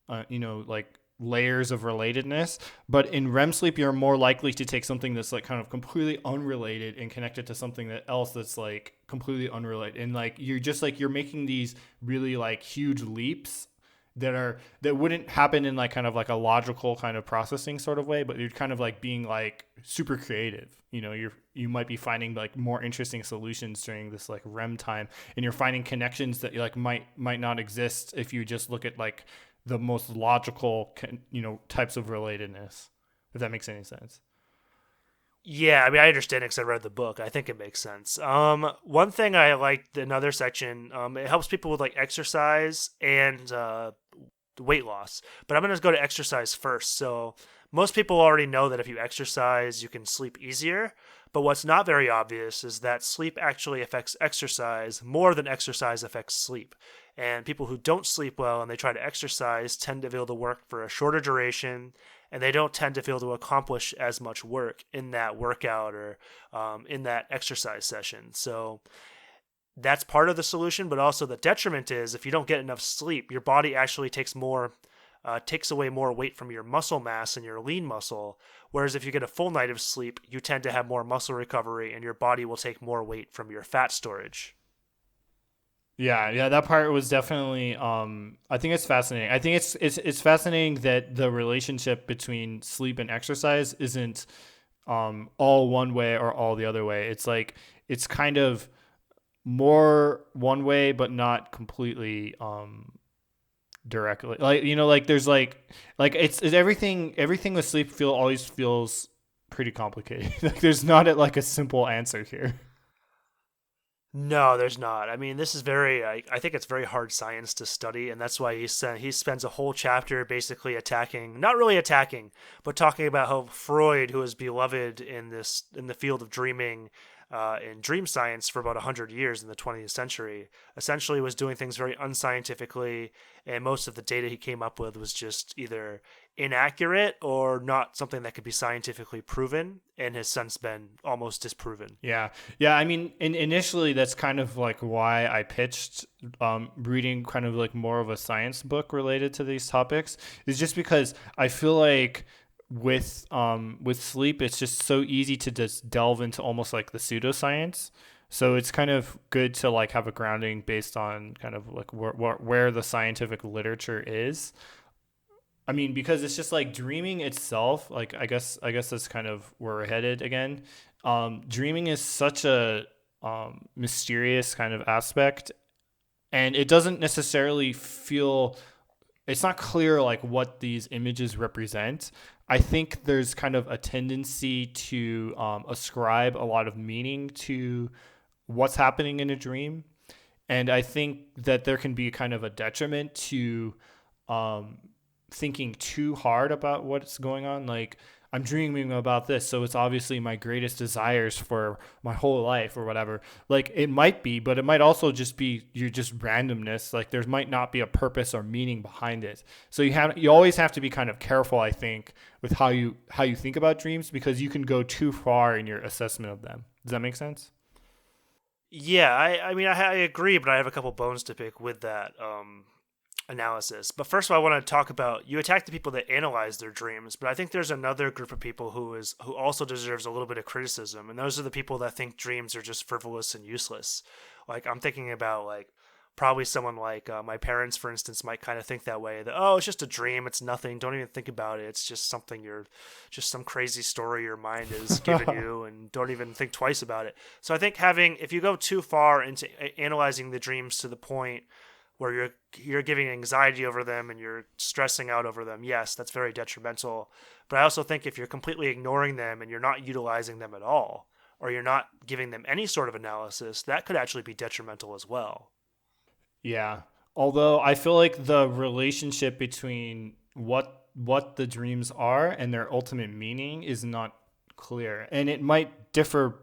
like layers of relatedness. But in REM sleep, you're more likely to take something that's like kind of completely unrelated and connect it to something else that's like completely unrelated. And like you're making these really like huge leaps that wouldn't happen in like kind of like a logical kind of processing sort of way, but you're kind of like being like super creative. You might be finding like more interesting solutions during this like REM time, and you're finding connections that like might not exist if you just look at like the most logical types of relatedness, if that makes any sense. Yeah, I mean, I understand it because I read the book. I think it makes sense. One thing I liked, another section, it helps people with like exercise and weight loss. But I'm going to go to exercise first. So most people already know that if you exercise, you can sleep easier. But what's not very obvious is that sleep actually affects exercise more than exercise affects sleep. And people who don't sleep well and they try to exercise tend to be able to work for a shorter duration, and they don't tend to be able to accomplish as much work in that workout or in that exercise session. So that's part of the solution, but also the detriment is if you don't get enough sleep, your body actually takes away more weight from your muscle mass and your lean muscle. Whereas if you get a full night of sleep, you tend to have more muscle recovery and your body will take more weight from your fat storage. Yeah, that part was definitely I think it's fascinating. I think it's fascinating that the relationship between sleep and exercise isn't all one way or all the other way. It's like it's kind of more one way but not completely directly. Like like there's like it's everything with sleep always feels pretty complicated. Like there's not like a simple answer here. No, there's not. I mean, this is very. I think it's very hard science to study, and that's why he spends a whole chapter basically attacking, not really attacking, but talking about how Freud, who is beloved in the field of dreaming, in dream science for about 100 years in the 20th century, essentially was doing things very unscientifically, and most of the data he came up with was just either inaccurate or not something that could be scientifically proven, and has since been almost disproven. Yeah. I mean, initially, that's kind of like why I pitched reading kind of like more of a science book related to these topics, is just because I feel like with sleep, it's just so easy to just delve into almost like the pseudoscience. So it's kind of good to like have a grounding based on kind of like where the scientific literature is. I mean, because it's just like dreaming itself. Like I guess that's kind of where we're headed again. Dreaming is such a mysterious kind of aspect, and it doesn't necessarily feel. It's not clear like what these images represent. I think there's kind of a tendency to ascribe a lot of meaning to what's happening in a dream, and I think that there can be kind of a detriment to um, thinking too hard about what's going on. Like, I'm dreaming about this, so it's obviously my greatest desires for my whole life or whatever. Like, it might be, but it might also just be you just randomness. Like, there might not be a purpose or meaning behind it. So you always have to be kind of careful, I think, with how you think about dreams, because you can go too far in your assessment of them. Does that make sense? Yeah, I mean, I agree, but I have a couple bones to pick with that analysis. But first of all, I want to talk about you attack the people that analyze their dreams, but I think there's another group of people who also deserves a little bit of criticism, and those are the people that think dreams are just frivolous and useless. Like I'm thinking about like probably someone like my parents, for instance, might kind of think that way, that, oh, it's just a dream, it's nothing, don't even think about it, it's just something just some crazy story your mind is giving you, and don't even think twice about it. So I think if you go too far into analyzing the dreams to the point where you're giving anxiety over them and you're stressing out over them, yes, that's very detrimental. But I also think if you're completely ignoring them and you're not utilizing them at all, or you're not giving them any sort of analysis, that could actually be detrimental as well. Yeah. Although I feel like the relationship between what the dreams are and their ultimate meaning is not clear. And it might differ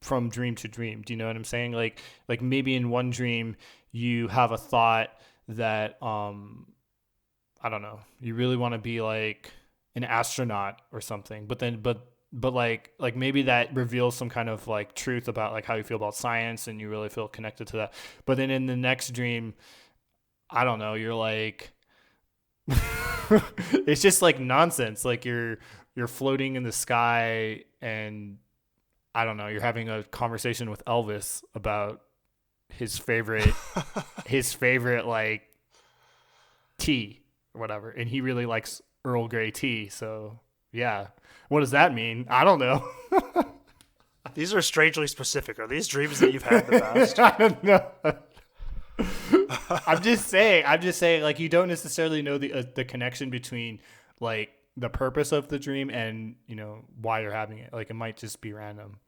from dream to dream. Do you know what I'm saying? Like maybe in one dream you have a thought that I don't know, you really want to be like an astronaut or something, but like maybe that reveals some kind of like truth about like how you feel about science and you really feel connected to that. But then in the next dream, I don't know, you're like it's just like nonsense. Like you're floating in the sky and I don't know, you're having a conversation with Elvis about his favorite his favorite like tea or whatever, and he really likes Earl Grey tea. So yeah, what does that mean? I don't know. These are strangely specific. Are these dreams that you've had in the past? I don't know. I'm just saying. I'm just saying. Like you don't necessarily know the connection between like the purpose of the dream and why you're having it. Like it might just be random.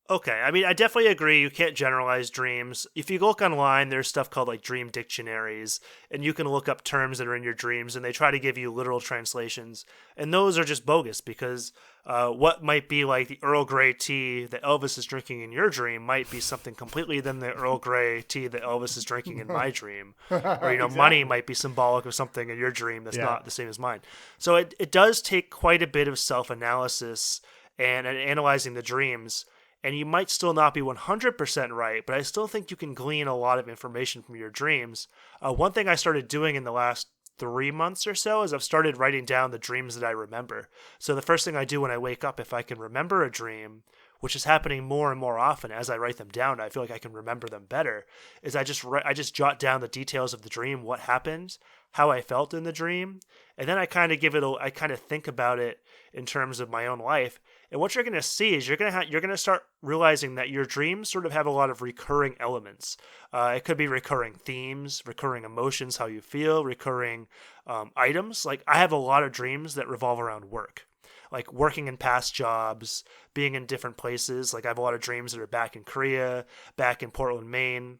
Okay, I mean, I definitely agree. You can't generalize dreams. If you look online, there's stuff called like dream dictionaries, and you can look up terms that are in your dreams, and they try to give you literal translations. And those are just bogus because what might be like the Earl Grey tea that Elvis is drinking in your dream might be something completely than the Earl Grey tea that Elvis is drinking in my dream. Or, Exactly. money might be symbolic of something in your dream that's Yeah. not the same as mine. So it does take quite a bit of self analysis and analyzing the dreams, and you might still not be 100% right, but I still think you can glean a lot of information from your dreams. One thing I started doing in the last 3 months or so is I've started writing down the dreams that I remember. So the first thing I do when I wake up, if I can remember a dream, which is happening more and more often as I write them down, I feel like I can remember them better, is I just jot down the details of the dream, what happened, how I felt in the dream, and then I kind of think about it in terms of my own life. And what you're going to see is you're going to start realizing that your dreams sort of have a lot of recurring elements. It could be recurring themes, recurring emotions, how you feel, recurring items. Like I have a lot of dreams that revolve around work, like working in past jobs, being in different places. Like I have a lot of dreams that are back in Korea, back in Portland, Maine,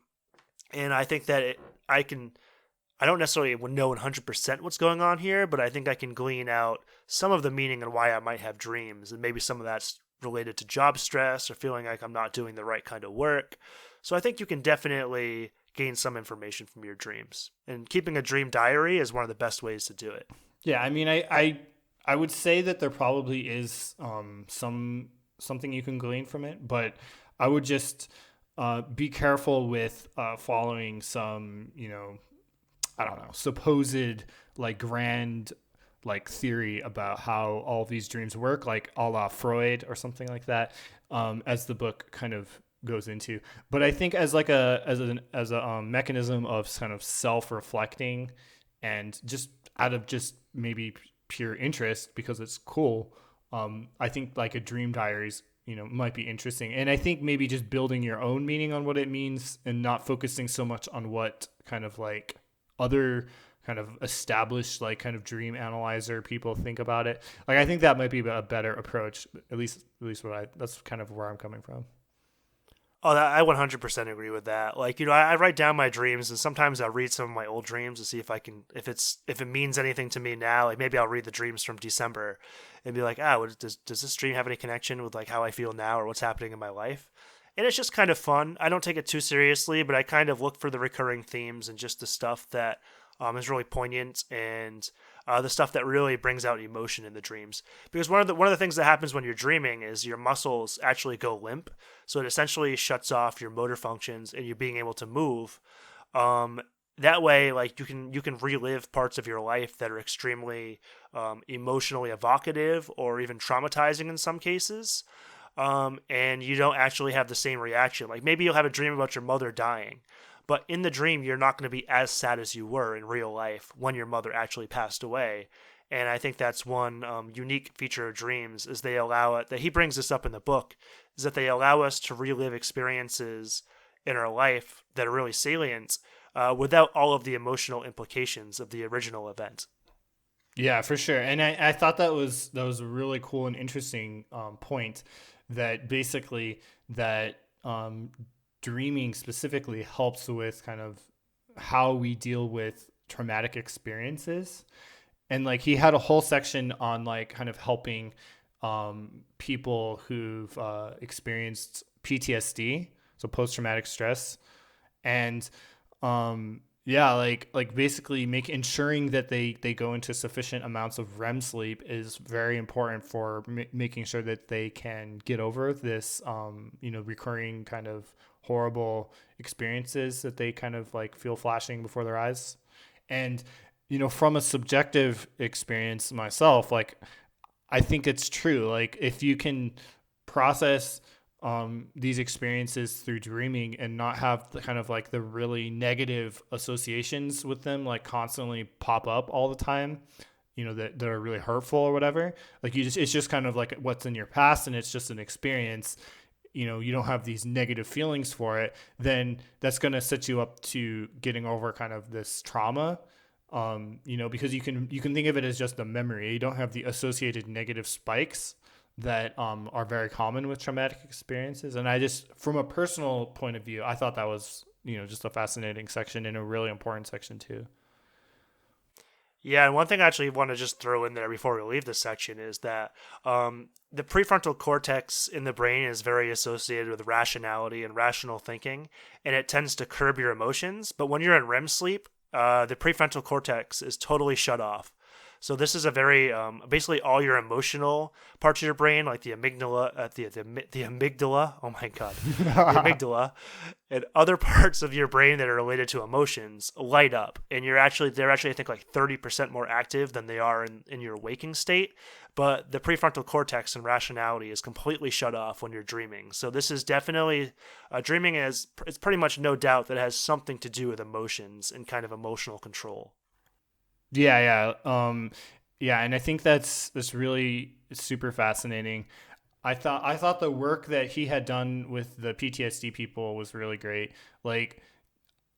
and I think that I don't necessarily know 100% what's going on here, but I think I can glean out some of the meaning and why I might have dreams. And maybe some of that's related to job stress or feeling like I'm not doing the right kind of work. So I think you can definitely gain some information from your dreams. And keeping a dream diary is one of the best ways to do it. Yeah, I mean, I would say that there probably is something you can glean from it, but I would just be careful with following some I don't know, supposed like grand like theory about how all these dreams work, like a la Freud or something like that, as the book kind of goes into. But I think as like a mechanism of kind of self-reflecting and just out of just maybe pure interest because it's cool, I think like a dream diaries might be interesting. And I think maybe just building your own meaning on what it means and not focusing so much on what kind of like other kind of established like kind of dream analyzer people think about it. Like I think that might be a better approach, at least that's kind of where I'm coming from. Oh, I 100% agree with that. Like, I write down my dreams, and sometimes I read some of my old dreams to see if it means anything to me now. Like maybe I'll read the dreams from December and be like, does this dream have any connection with like how I feel now or what's happening in my life? And it's just kind of fun. I don't take it too seriously, but I kind of look for the recurring themes and just the stuff that is really poignant and the stuff that really brings out emotion in the dreams. Because one of the things that happens when you're dreaming is your muscles actually go limp, so it essentially shuts off your motor functions and you being able to move. That way, like you can relive parts of your life that are extremely emotionally evocative or even traumatizing in some cases. And you don't actually have the same reaction. Like maybe you'll have a dream about your mother dying, but in the dream, you're not going to be as sad as you were in real life when your mother actually passed away. And I think that's one unique feature of dreams is they allow it, that he brings this up in the book, is that they allow us to relive experiences in our life that are really salient without all of the emotional implications of the original event. Yeah, for sure. And I thought that was a really cool and interesting point that basically that dreaming specifically helps with kind of how we deal with traumatic experiences. And like he had a whole section on like kind of helping people who've experienced PTSD, so post traumatic stress, and yeah, like basically make ensuring that they go into sufficient amounts of REM sleep is very important for making sure that they can get over this recurring kind of horrible experiences that they kind of like feel flashing before their eyes. And from a subjective experience myself, like I think it's true. Like if you can process these experiences through dreaming and not have the kind of like the really negative associations with them, like constantly pop up all the time, that are really hurtful or whatever. Like it's just kind of like what's in your past and it's just an experience. You don't have these negative feelings for it, then that's going to set you up to getting over kind of this trauma. Because you can think of it as just a memory. You don't have the associated negative spikes that are very common with traumatic experiences. And I just, from a personal point of view, I thought that was, just a fascinating section and a really important section too. Yeah, and one thing I actually want to just throw in there before we leave this section is that the prefrontal cortex in the brain is very associated with rationality and rational thinking, and it tends to curb your emotions. But when you're in REM sleep, the prefrontal cortex is totally shut off. So this is a very basically all your emotional parts of your brain, like the amygdala, the amygdala. Oh my god, the amygdala, and other parts of your brain that are related to emotions light up, and they're actually I think like 30% more active than they are in your waking state. But the prefrontal cortex and rationality is completely shut off when you're dreaming. So this is definitely dreaming is it's pretty much no doubt that it has something to do with emotions and kind of emotional control. Yeah, and I think that's really super fascinating. I thought the work that he had done with the PTSD people was really great. Like,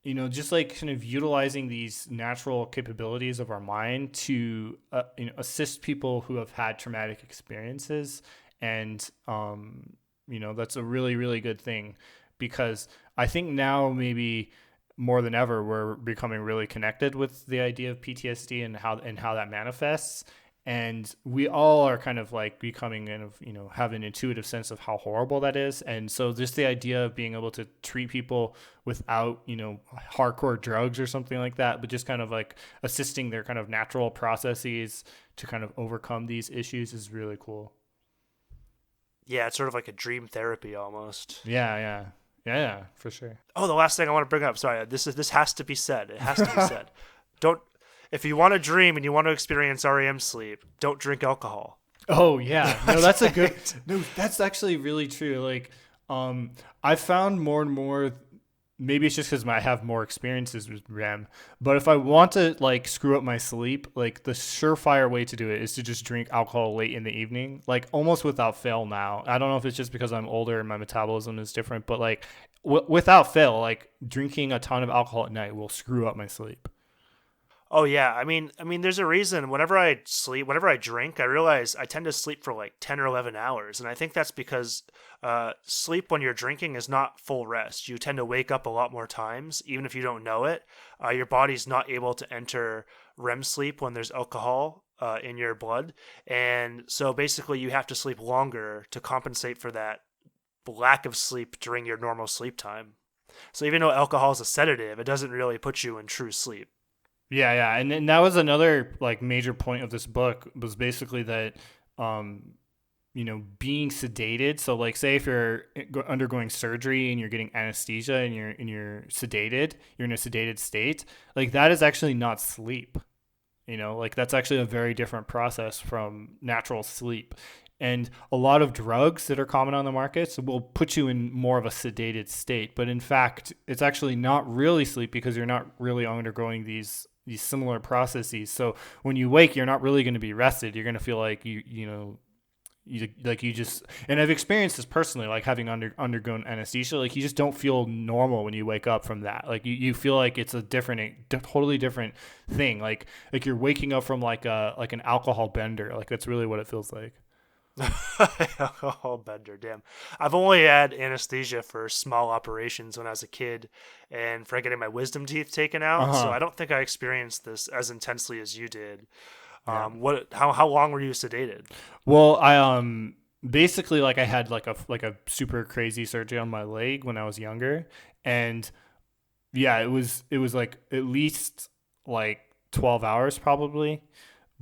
just like kind of utilizing these natural capabilities of our mind to assist people who have had traumatic experiences, and that's a really really good thing because I think now maybe more than ever we're becoming really connected with the idea of PTSD and how that manifests, and we all are kind of like becoming kind of have an intuitive sense of how horrible that is. And so just the idea of being able to treat people without hardcore drugs or something like that, but just kind of like assisting their kind of natural processes to kind of overcome these issues is really cool. Yeah, it's sort of like a dream therapy almost. Yeah, for sure. Oh, the last thing I want to bring up. Sorry, this has to be said. It has to be said. Don't If you want to dream and you want to experience REM sleep, don't drink alcohol. Oh yeah, no, that's a good. No, that's actually really true. Like, I found more and more. Maybe it's just because I have more experiences with REM. But if I want to like screw up my sleep, like the surefire way to do it is to just drink alcohol late in the evening, like almost without fail. Now, I don't know if it's just because I'm older and my metabolism is different, but like without fail, like drinking a ton of alcohol at night will screw up my sleep. Oh yeah, I mean, there's a reason. Whenever I drink, I realize I tend to sleep for like 10 or 11 hours, and I think that's because sleep when you're drinking is not full rest. You tend to wake up a lot more times, even if you don't know it. Your body's not able to enter REM sleep when there's alcohol in your blood, and so basically you have to sleep longer to compensate for that lack of sleep during your normal sleep time. So even though alcohol is a sedative, it doesn't really put you in true sleep. Yeah, and that was another like major point of this book was basically that, um, being sedated. So like, say if you're undergoing surgery and you're getting anesthesia and you're sedated, you're in a sedated state. Like that is actually not sleep. Like that's actually a very different process from natural sleep. And a lot of drugs that are common on the market will put you in more of a sedated state. But in fact, it's actually not really sleep because you're not really undergoing these similar processes. So when you wake, you're not really going to be rested. You're going to feel like you just, and I've experienced this personally, like having undergone anesthesia. Like you just don't feel normal when you wake up from that. Like you feel like it's a totally different thing. Like you're waking up from like an alcohol bender. Like that's really what it feels like. Oh, bender, damn. I've only had anesthesia for small operations when I was a kid and for getting my wisdom teeth taken Uh out, so huh. I don't think I experienced this as intensely as you did. Yeah. How long were you sedated? Well, I basically like I had like a super crazy surgery on my leg when I was younger, and yeah, it was like at least like 12 hours probably,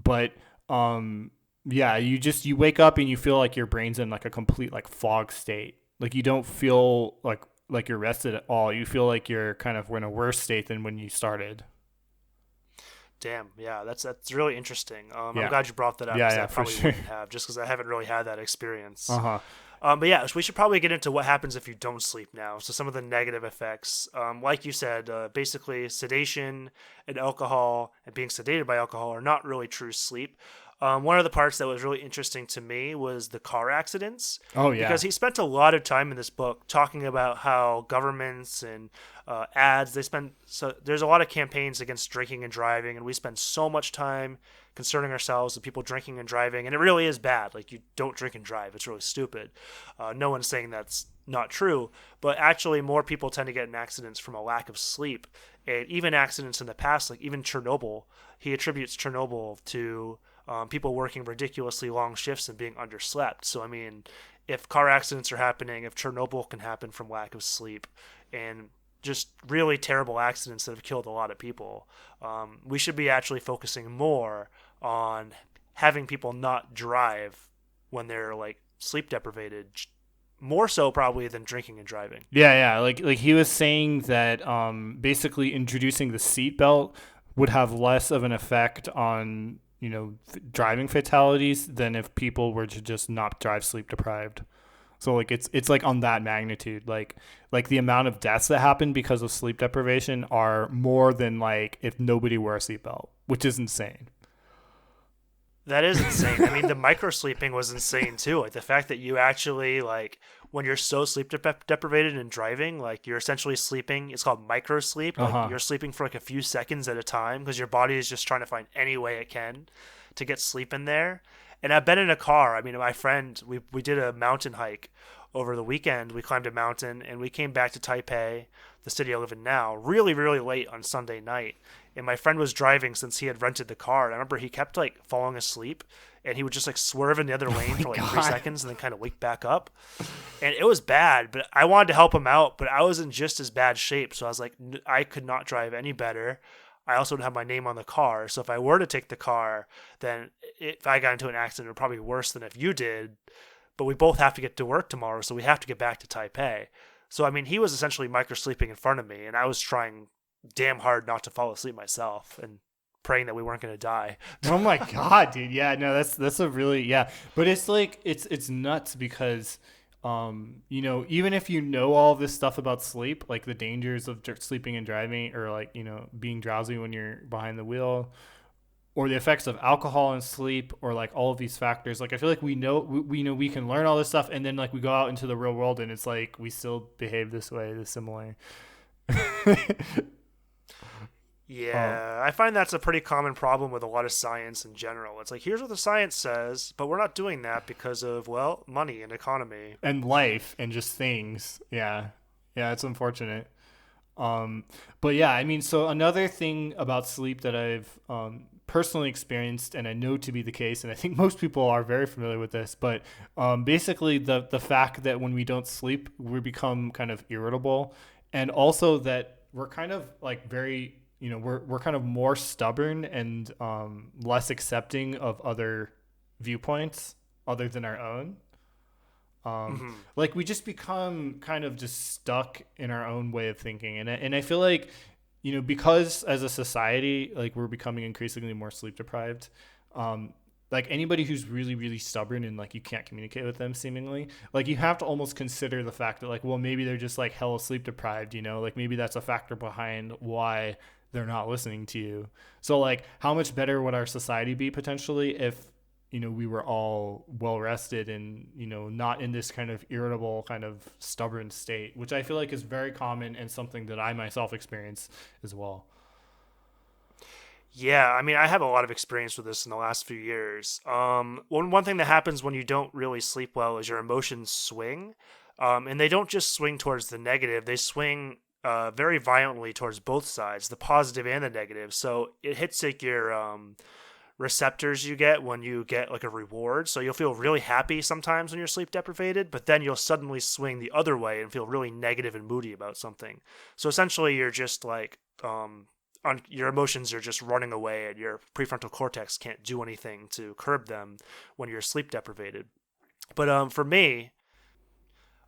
but um yeah, you wake up and you feel like your brain's in like a complete like fog state. Like you don't feel like you're rested at all. You feel like you're kind of in a worse state than when you started. Damn, yeah, that's really interesting. I'm Yeah. glad you brought that up Yeah, because I yeah, for probably sure. wouldn't have, just because I haven't really had that experience. Uh-huh. But yeah, so we should probably get into what happens if you don't sleep now. So some of the negative effects, like you said, basically sedation and alcohol and being sedated by alcohol are not really true sleep. One of the parts that was really interesting to me was the car accidents, Oh because yeah. he spent a lot of time in this book talking about how governments and ads, they spend, so there's a lot of campaigns against drinking and driving, and we spend so much time concerning ourselves with people drinking and driving, and it really is bad. Like, you don't drink and drive, it's really stupid. No one's saying that's not true, but actually more people tend to get in accidents from a lack of sleep. And even accidents in the past, like even Chernobyl, he attributes Chernobyl to people working ridiculously long shifts and being underslept. So I mean, if car accidents are happening, if Chernobyl can happen from lack of sleep, and just really terrible accidents that have killed a lot of people, we should be actually focusing more on having people not drive when they're like sleep deprived, more so probably than drinking and driving. Yeah, yeah. Like he was saying that basically introducing the seatbelt would have less of an effect on driving fatalities than if people were to just not drive sleep deprived. So like it's like on that magnitude. Like the amount of deaths that happen because of sleep deprivation are more than like if nobody wore a seatbelt, which is insane. That is insane. I mean, the micro sleeping was insane too. Like the fact that you actually like when you're so sleep deprived and driving, like you're essentially sleeping. It's called micro sleep. Uh Like huh. you're sleeping for like a few seconds at a time because your body is just trying to find any way it can to get sleep in there. And I've been in a car. I mean, my friend, we did a mountain hike over the weekend. We climbed a mountain and we came back to Taipei, the city I live in now, really, really late on Sunday night. And my friend was driving since he had rented the car. And I remember he kept like falling asleep and he would just like swerve in the other Oh lane my for like three god. seconds and then kind of wake back up. And it was bad, but I wanted to help him out, but I was in just as bad shape. So I was like, I could not drive any better. I also don't have my name on the car. So if I were to take the car, then if I got into an accident, it would probably be worse than if you did. But we both have to get to work tomorrow, so we have to get back to Taipei. So I mean, he was essentially micro sleeping in front of me, and I was trying damn hard not to fall asleep myself and praying that we weren't going to die. Oh my god, dude. Yeah, no, that's a really, yeah. But it's like it's nuts because even if you know all this stuff about sleep, like the dangers of sleeping and driving, or like, being drowsy when you're behind the wheel, or the effects of alcohol and sleep, or like all of these factors, like I feel like we know we can learn all this stuff, and then like we go out into the real world and it's like we still behave this way, this similar. um Yeah, I find that's a pretty common problem with a lot of science in general. It's like, here's what the science says, but we're not doing that because of, well, money and economy. and life and just things. Yeah. Yeah, it's unfortunate. Um, but yeah, I mean, so another thing about sleep that I've personally experienced, and I know to be the case, and I think most people are very familiar with this, but basically the fact that when we don't sleep, we become kind of irritable, and also that we're kind of like very, we're kind of more stubborn and less accepting of other viewpoints other than our own. Hmm. Like we just become kind of just stuck in our own way of thinking, and I feel like, because as a society, like we're becoming increasingly more sleep deprived. Um, like anybody who's really really stubborn and like you can't communicate with them seemingly, like you have to almost consider the fact that like, well, maybe they're just like hella sleep deprived, you know, like maybe that's a factor behind why they're not listening to you. So like how much better would our society be potentially if, you know, we were all well rested and, you know, not in this kind of irritable kind of stubborn state, which I feel like is very common and something that I myself experience as well. Yeah, I mean, I have a lot of experience with this in the last few years. One thing that happens when you don't really sleep well is your emotions swing, and they don't just swing towards the negative; they swing very violently towards both sides, the positive and the negative. So it hits like your receptors you get when you get like a reward. So you'll feel really happy sometimes when you're sleep deprivated, but then you'll suddenly swing the other way and feel really negative and moody about something. So essentially, you're just like on your emotions are just running away, and your prefrontal cortex can't do anything to curb them when you're sleep deprivated. But for me,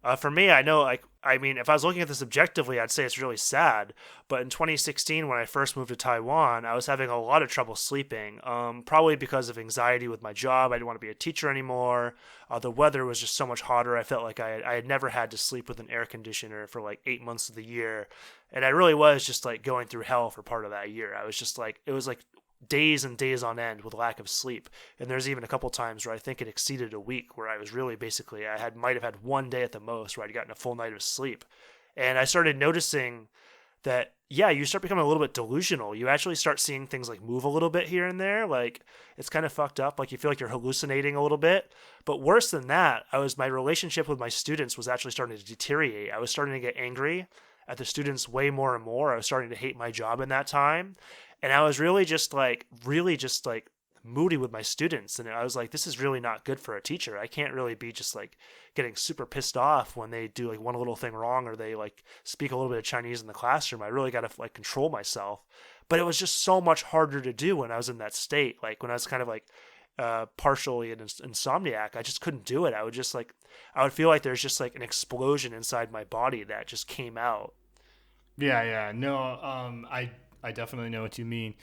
I know, like, I mean, if I was looking at this objectively, I'd say it's really sad. But in 2016, when I first moved to Taiwan, I was having a lot of trouble sleeping, probably because of anxiety with my job. I didn't want to be a teacher anymore. The weather was just so much hotter. I felt like I had never had to sleep with an air conditioner for like 8 months of the year. And I really was just like going through hell for part of that year. I was just like, it was like days and days on end with lack of sleep. And there's even a couple times where I think it exceeded a week where I was really basically I had might have had one day at the most where I'd gotten a full night of sleep. And I started noticing that yeah, you start becoming a little bit delusional. You actually start seeing things like move a little bit here and there. Like it's kind of fucked up. Like you feel like you're hallucinating a little bit. But worse than that, my relationship with my students was actually starting to deteriorate. I was starting to get angry at the students way more and more. I was starting to hate my job in that time. And I was really just like moody with my students. And I was like, this is really not good for a teacher. I can't really be just like getting super pissed off when they do like one little thing wrong or they like speak a little bit of Chinese in the classroom. I really got to like control myself. But it was just so much harder to do when I was in that state. Like when I was kind of like partially an insomniac, I just couldn't do it. I would feel like there's just like an explosion inside my body that just came out. Yeah, yeah. No, I definitely know what you mean.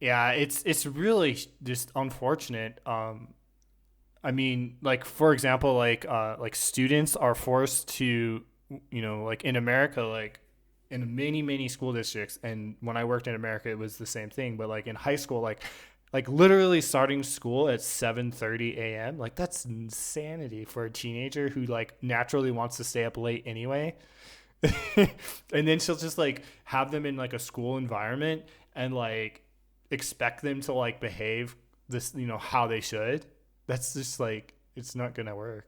Yeah, it's really just unfortunate. I mean, like for example, like students are forced to, you know, like in America, like in many school districts, and when I worked in America, it was the same thing. But like in high school, like literally starting school at 7:30 a.m. Like that's insanity for a teenager who like naturally wants to stay up late anyway. And then she'll just like have them in like a school environment and like expect them to like behave this, you know, how they should. That's just like it's not gonna work.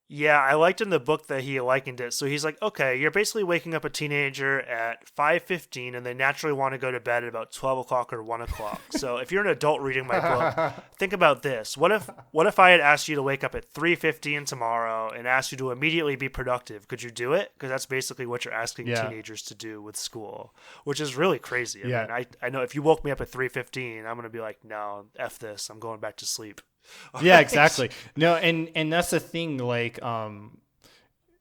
Yeah, I liked in the book that he likened it. So he's like, okay, you're basically waking up a teenager at 5:15, and they naturally want to go to bed at about 12 o'clock or 1 o'clock. So if you're an adult reading my book, think about this. What if I had asked you to wake up at 3:15 tomorrow and asked you to immediately be productive? Could you do it? Because that's basically what you're asking Yeah, teenagers to do with school, which is really crazy. I yeah, mean, I know if you woke me up at 3:15, I'm going to be like, no, F this. I'm going back to sleep. yeah, exactly. No, and that's the thing. Like,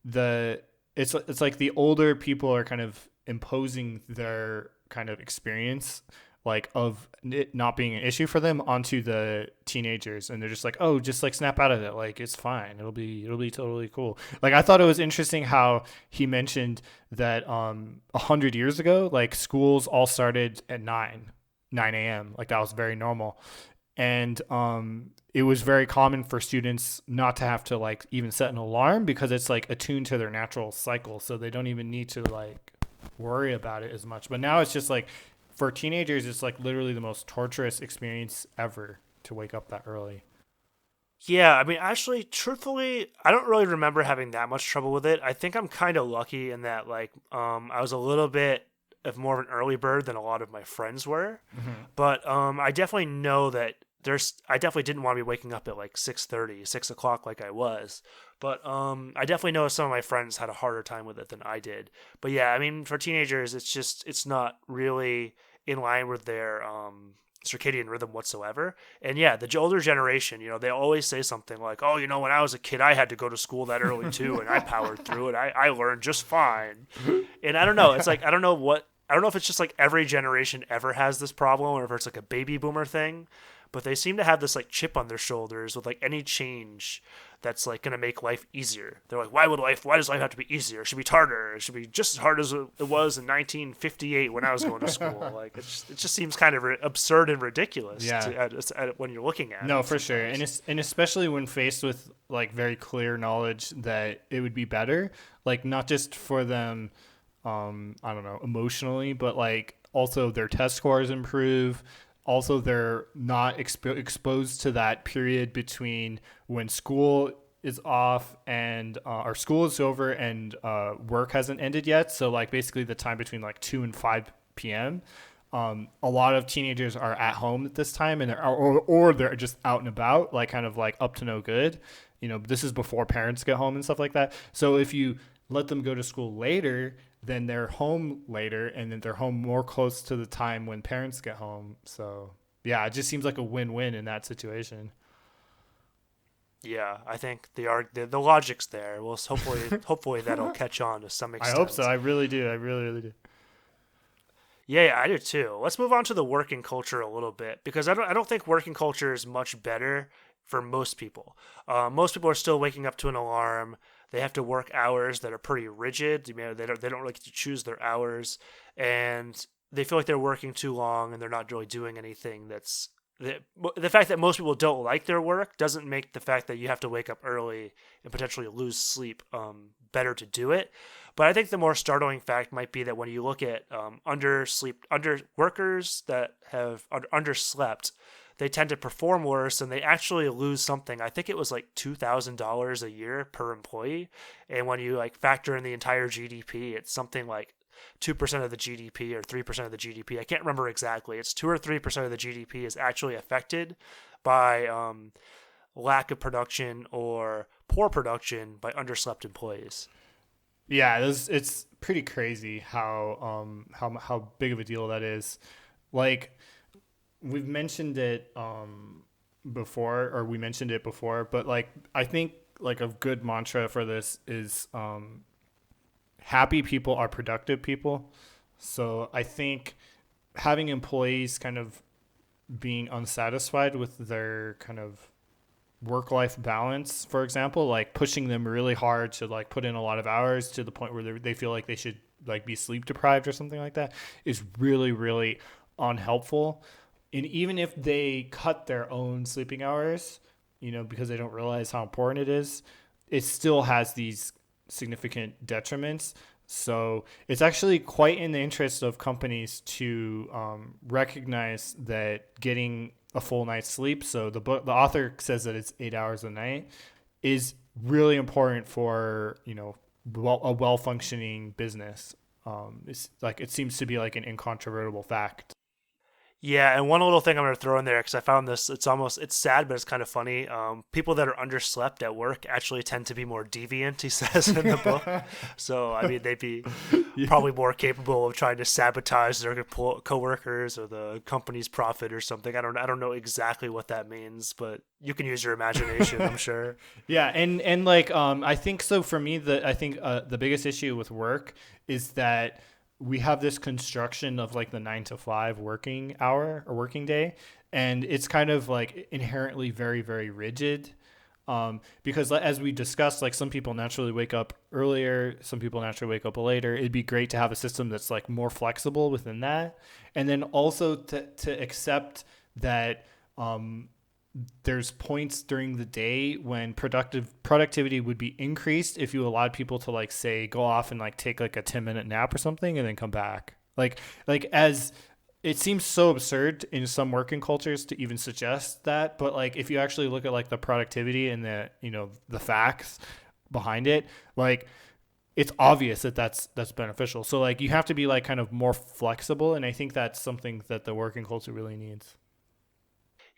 the it's like the older people are kind of imposing their kind of experience like of it not being an issue for them onto the teenagers, and they're just like, oh, just like snap out of it, like it's fine, it'll be totally cool. Like I thought it was interesting how he mentioned that 100 years ago, like schools all started at 9 a.m. Like that was very normal, and it was very common for students not to have to like even set an alarm because it's like attuned to their natural cycle, so they don't even need to like worry about it as much. But now it's just like for teenagers, it's like literally the most torturous experience ever to wake up that early. Yeah, I mean, actually, truthfully, I don't really remember having that much trouble with it. I think I'm kind of lucky in that, like, I was a little bit of more of an early bird than a lot of my friends were. Hmm. But I definitely know that I definitely didn't want to be waking up at like 6:30, 6 o'clock like I was. But I definitely know some of my friends had a harder time with it than I did. But yeah, I mean, for teenagers, it's not really in line with their circadian rhythm whatsoever. And yeah, the older generation, they always say something like, "Oh, when I was a kid, I had to go to school that early too, and I powered through it. I learned just fine." And I don't know. It's like I don't know if it's just like every generation ever has this problem, or if it's like a baby boomer thing. but they seem to have this like chip on their shoulders with like any change that's like going to make life easier. They're like, why does life have to be easier? It should be harder. It should be just as hard as it was in 1958 when I was going to school. Like it just seems kind of absurd and ridiculous Yeah. when you're looking at No, it for sure. sometimes. And especially when faced with like very clear knowledge that it would be better, like not just for them, I don't know, emotionally, but like also their test scores improve. Also, they're not exposed to that period between when school is off and our school is over and work hasn't ended yet. So like basically the time between like 2 and 5 p.m. A lot of teenagers are at home at this time, and or they're just out and about, like kind of like up to no good. You know, this is before parents get home and stuff like that. So if you let them go to school later, then they're home later, and then they're home more close to the time when parents get home. So yeah, it just seems like a win-win in that situation. Yeah, I think the logic's there. Well, hopefully that'll catch on to some I hope so. extent. I really do. I really, really do. Yeah, I do too. Let's move on to the working culture a little bit because I don't think working culture is much better for most people. Most people are still waking up to an alarm. They have to work hours that are pretty rigid. You know, they don't really get to choose their hours, and they feel like they're working too long and they're not really doing anything that's the fact that most people don't like their work doesn't make the fact that you have to wake up early and potentially lose sleep better to do it. But I think the more startling fact might be that when you look at under workers that have underslept, they tend to perform worse and they actually lose something. I think it was like $2,000 a year per employee, and when you like factor in the entire GDP, it's something like 2% of the GDP or 3% of the GDP. I can't remember exactly. It's 2 or 3% of the GDP is actually affected by lack of production or poor production by underslept employees. Yeah, it's pretty crazy how big of a deal that is. Like we've mentioned it before, or we mentioned it before, but like I think like a good mantra for this is happy people are productive people. So I think having employees kind of being unsatisfied with their kind of work life balance, for example, like pushing them really hard to like put in a lot of hours to the point where they feel like they should like be sleep deprived or something like that is really, really unhelpful. And even if they cut their own sleeping hours, you know, because they don't realize how important it is, it still has these significant detriments. So it's actually quite in the interest of companies to recognize that getting a full night's sleep. So the author says that it's 8 hours a night is really important for a well functioning business. It's like it seems to be like an incontrovertible fact. Yeah, and one little thing I'm going to throw in there because I found this, it's sad, but it's kind of funny. People that are underslept at work actually tend to be more deviant, he says in the book. So, I mean, they'd be Yeah. probably more capable of trying to sabotage their coworkers or the company's profit or something. I don't know exactly what that means, but you can use your imagination, I'm sure. Yeah, and like I think so for me I think the biggest issue with work is that we have this construction of like the 9 to 5 working hour or working day, and it's kind of like inherently very, very rigid. Because as we discussed, like some people naturally wake up earlier, some people naturally wake up later. It'd be great to have a system that's like more flexible within that, and then also to accept that there's points during the day when productivity would be increased if you allowed people to like say go off and like take like a 10-minute nap or something and then come back. Like as it seems so absurd in some working cultures to even suggest that, but like if you actually look at like the productivity and the facts behind it, like it's obvious that that's beneficial. So like you have to be like kind of more flexible, and I think that's something that the working culture really needs.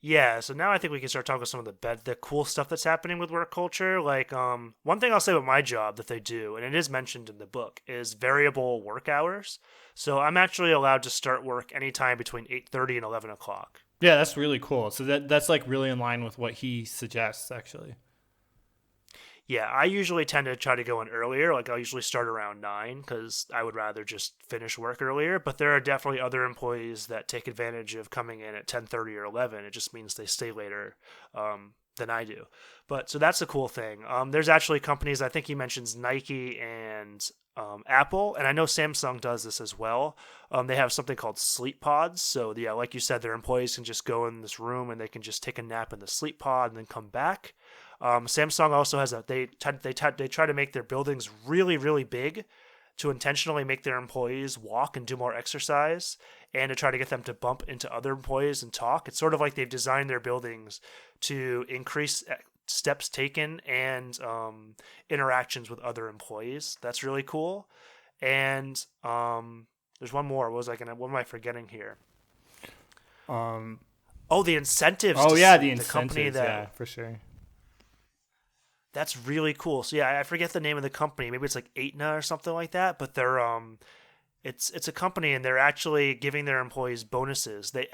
Yeah, so now I think we can start talking about some of the cool stuff that's happening with work culture. Like, one thing I'll say about my job that they do, and it is mentioned in the book, is variable work hours. So I'm actually allowed to start work anytime between 8:30 and 11 o'clock. Yeah, that's really cool. So that's like really in line with what he suggests, actually. Yeah, I usually tend to try to go in earlier. Like I'll usually start around 9 because I would rather just finish work earlier. But there are definitely other employees that take advantage of coming in at 10:30 or 11. It just means they stay later than I do. But so that's a cool thing. There's actually companies. I think he mentions Nike and Apple, and I know Samsung does this as well. They have something called sleep pods. So yeah, like you said, their employees can just go in this room and they can just take a nap in the sleep pod and then come back. Samsung also has they try to make their buildings really really big to intentionally make their employees walk and do more exercise and to try to get them to bump into other employees and talk. It's sort of like they've designed their buildings to increase steps taken and interactions with other employees. That's really cool. And there's one more. What am I forgetting here? Um, Oh, the incentives oh to yeah, the sleep. The company incentives, yeah, that for sure. That's really cool. So yeah, I forget the name of the company. Maybe it's like Aetna or something like that. But it's a company and they're actually giving their employees bonuses. They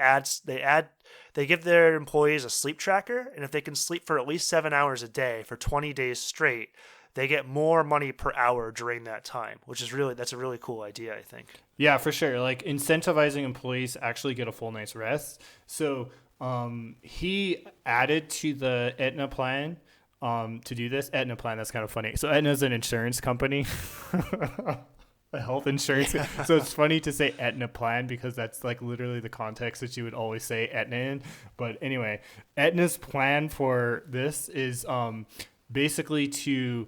give their employees a sleep tracker, and if they can sleep for at least 7 hours a day for 20 days straight, they get more money per hour during that time. That's a really cool idea, I think. Yeah, for sure. Like incentivizing employees to actually get a full night's rest. So he added to the Aetna plan to do this. Aetna plan, that's kind of funny. So Aetna is an insurance company, a health insurance. Yeah. So it's funny to say Aetna plan because that's like literally the context that you would always say Aetna in. But anyway, Aetna's plan for this is basically to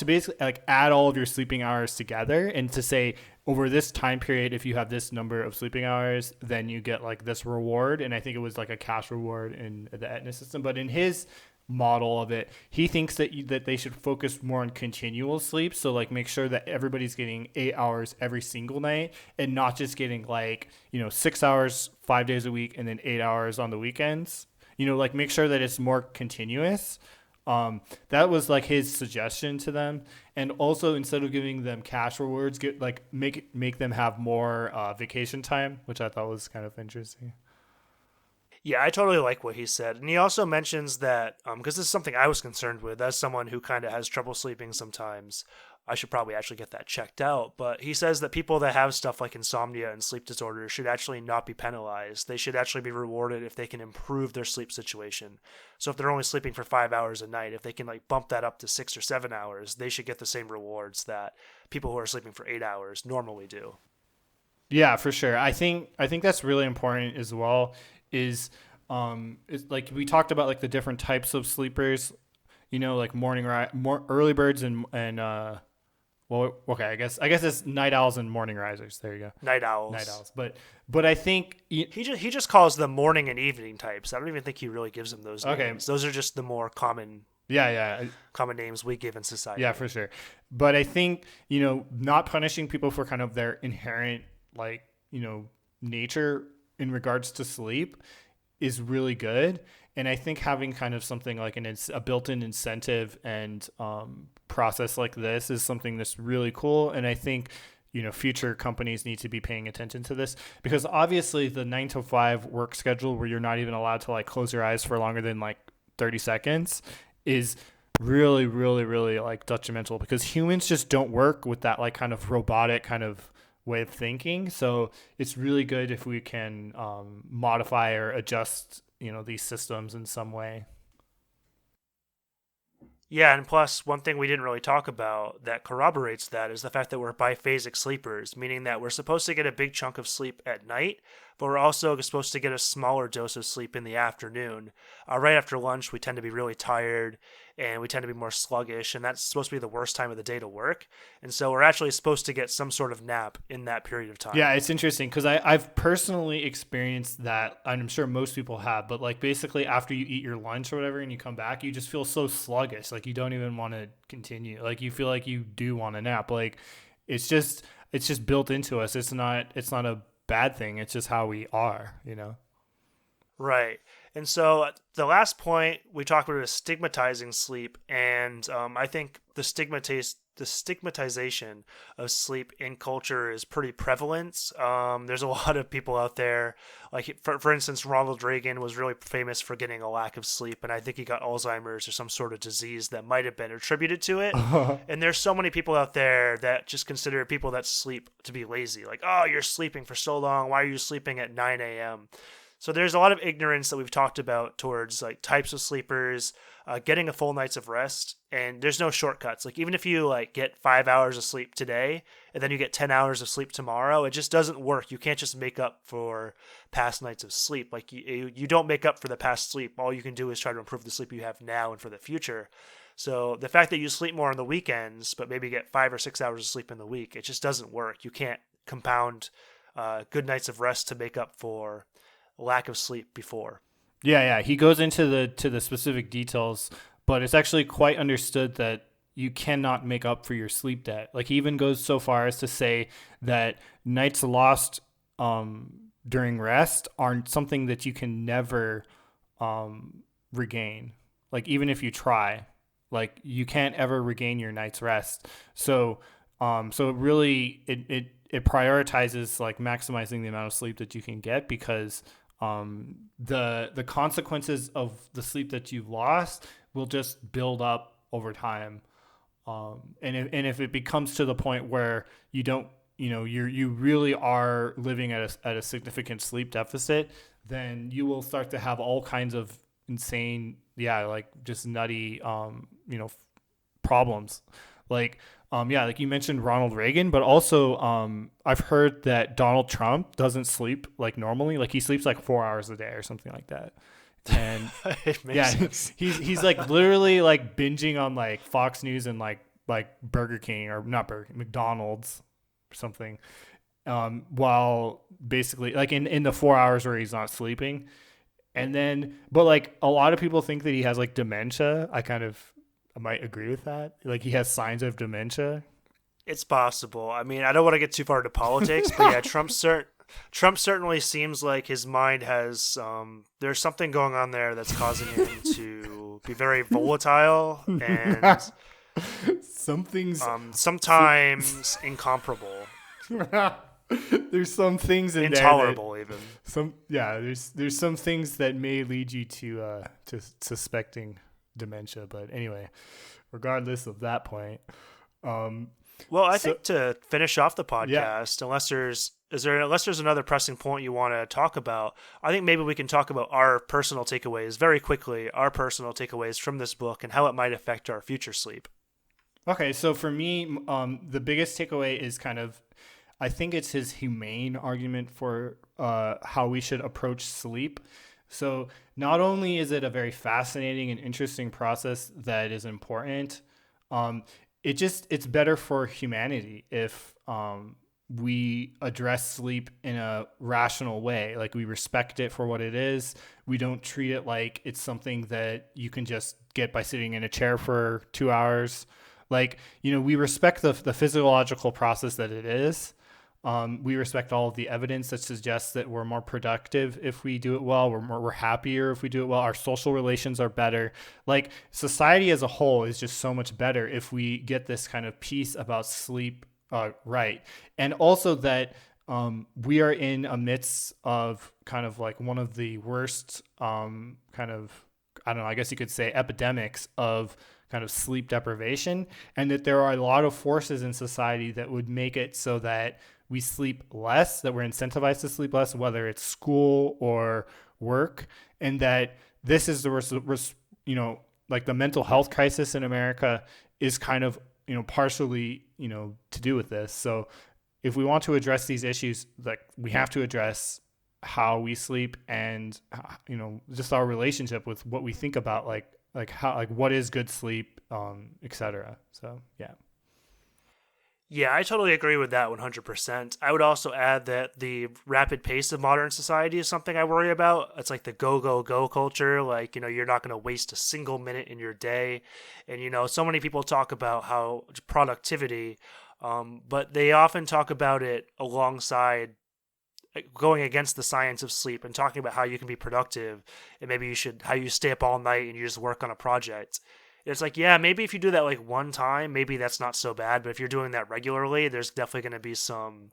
basically like add all of your sleeping hours together and to say over this time period, if you have this number of sleeping hours, then you get like this reward. And I think it was like a cash reward in the Aetna system. But in his model of it, he thinks that they should focus more on continual sleep. So like make sure that everybody's getting 8 hours every single night and not just getting like, 6 hours, 5 days a week and then 8 hours on the weekends. Like make sure that it's more continuous. That was like his suggestion to them, and also instead of giving them cash rewards, make them have more vacation time, which I thought was kind of interesting. Yeah, I totally like what he said. And he also mentions that, because this is something I was concerned with as someone who kind of has trouble sleeping sometimes. I should probably actually get that checked out. But he says that people that have stuff like insomnia and sleep disorders should actually not be penalized. They should actually be rewarded if they can improve their sleep situation. So if they're only sleeping for 5 hours a night, if they can like bump that up to 6 or 7 hours, they should get the same rewards that people who are sleeping for 8 hours normally do. Yeah, for sure. I think that's really important as well. Is it's like we talked about like the different types of sleepers. Like more early birds and well, okay, I guess it's night owls and morning risers. There you go, Night night owls. owls. But I think He just calls them morning and evening types. I don't even think he really gives them those okay, names. Those are just the more yeah, common names we give in society. yeah, for sure. But I think not punishing people for kind of their inherent like nature in regards to sleep is really good. And I think having kind of something like a built-in incentive and process like this is something that's really cool. And I think, future companies need to be paying attention to this because obviously the 9 to 5 work schedule where you're not even allowed to like close your eyes for longer than like 30 seconds is really, really, really like detrimental because humans just don't work with that like kind of robotic kind of way of thinking. So it's really good if we can modify or adjust, these systems in some way. Yeah, and plus, one thing we didn't really talk about that corroborates that is the fact that we're biphasic sleepers, meaning that we're supposed to get a big chunk of sleep at night, but we're also supposed to get a smaller dose of sleep in the afternoon. Right after lunch, we tend to be really tired and we tend to be more sluggish, and that's supposed to be the worst time of the day to work. And so we're actually supposed to get some sort of nap in that period of time. Yeah, it's interesting because I've personally experienced that, and I'm sure most people have, but like basically after you eat your lunch or whatever and you come back, you just feel so sluggish. Like you don't even want to continue. Like you feel like you do want a nap. Like it's just built into us. It's not a bad thing. It's just how we are. Right. And so the last point we talked about is stigmatizing sleep, and I think the stigmatization of sleep in culture is pretty prevalent. There's a lot of people out there, like for instance, Ronald Reagan was really famous for getting a lack of sleep, and I think he got Alzheimer's or some sort of disease that might have been attributed to it. And there's so many people out there that just consider people that sleep to be lazy, like, oh, you're sleeping for so long. Why are you sleeping at 9 a.m.? So there's a lot of ignorance that we've talked about towards like types of sleepers, getting a full night's of rest, and there's no shortcuts. Like even if you like get 5 hours of sleep today and then you get 10 hours of sleep tomorrow, it just doesn't work. You can't just make up for past nights of sleep. Like you don't make up for the past sleep. All you can do is try to improve the sleep you have now and for the future. So the fact that you sleep more on the weekends, but maybe get 5 or 6 hours of sleep in the week, it just doesn't work. You can't compound good nights of rest to make up for lack of sleep before. Yeah, yeah. He goes into the specific details, but it's actually quite understood that you cannot make up for your sleep debt. Like he even goes so far as to say that nights lost during rest aren't something that you can never regain. Like even if you try, like you can't ever regain your night's rest. So it really it prioritizes like maximizing the amount of sleep that you can get because the consequences of the sleep that you've lost will just build up over time. And if it becomes to the point where you don't, you really are living at a significant sleep deficit, then you will start to have all kinds of insane, like just nutty, problems. Like, like you mentioned Ronald Reagan, but also I've heard that Donald Trump doesn't sleep like normally. Like he sleeps like 4 hours a day or something like that. And It makes sense. he's like literally like binging on like Fox News and like Burger King or not Burger King, McDonald's or something. While basically like in the 4 hours where he's not sleeping. And then, but like a lot of people think that he has like dementia. I might agree with that. Like he has signs of dementia. It's possible. I mean, I don't want to get too far into politics, but yeah, Trump certainly seems like his mind has there's something going on there that's causing him to be very volatile and Some things, sometimes incomparable, there's some things in there intolerable even. there's some things that may lead you to suspecting dementia. But anyway, regardless of that point, Well, I so think to finish off the yeah. podcast, unless there's another pressing point you want to talk about, I think maybe we can talk about our personal takeaways very quickly, our personal takeaways from this book and how it might affect our future sleep. Okay, so for me, the biggest takeaway is I think it's his humane argument for how we should approach sleep. So not only is it a very fascinating and interesting process that is important, um, it's better for humanity if we address sleep in a rational way. Like we respect it for what it is. We don't treat it like it's something that you can just get by sitting in a chair for 2 hours. Like, we respect the physiological process that it is. We respect all of the evidence that suggests that we're more productive if we do it well. We're happier if we do it well. Our social relations are better. Like society as a whole is just so much better if we get this kind of piece about sleep right. And also that we are in a midst of kind of like one of the worst kind of, I don't know, I guess you could say epidemics of kind of sleep deprivation, and that there are a lot of forces in society that would make it so that we sleep less, that we're incentivized to sleep less, whether it's school or work, and that this is like the mental health crisis in America is kind of, partially, to do with this. So if we want to address these issues, like we have to address how we sleep and, just our relationship with what we think about, like how, like what is good sleep, etc. So yeah. Yeah, I totally agree with that 100%. I would also add that the rapid pace of modern society is something I worry about. It's like the go, go, go culture. Like, you're not going to waste a single minute in your day. And, so many people talk about how productivity, but they often talk about it alongside going against the science of sleep and talking about how you can be productive and maybe how you stay up all night and you just work on a project. It's like, yeah, maybe if you do that like one time, maybe that's not so bad. But if you're doing that regularly, there's definitely going to be some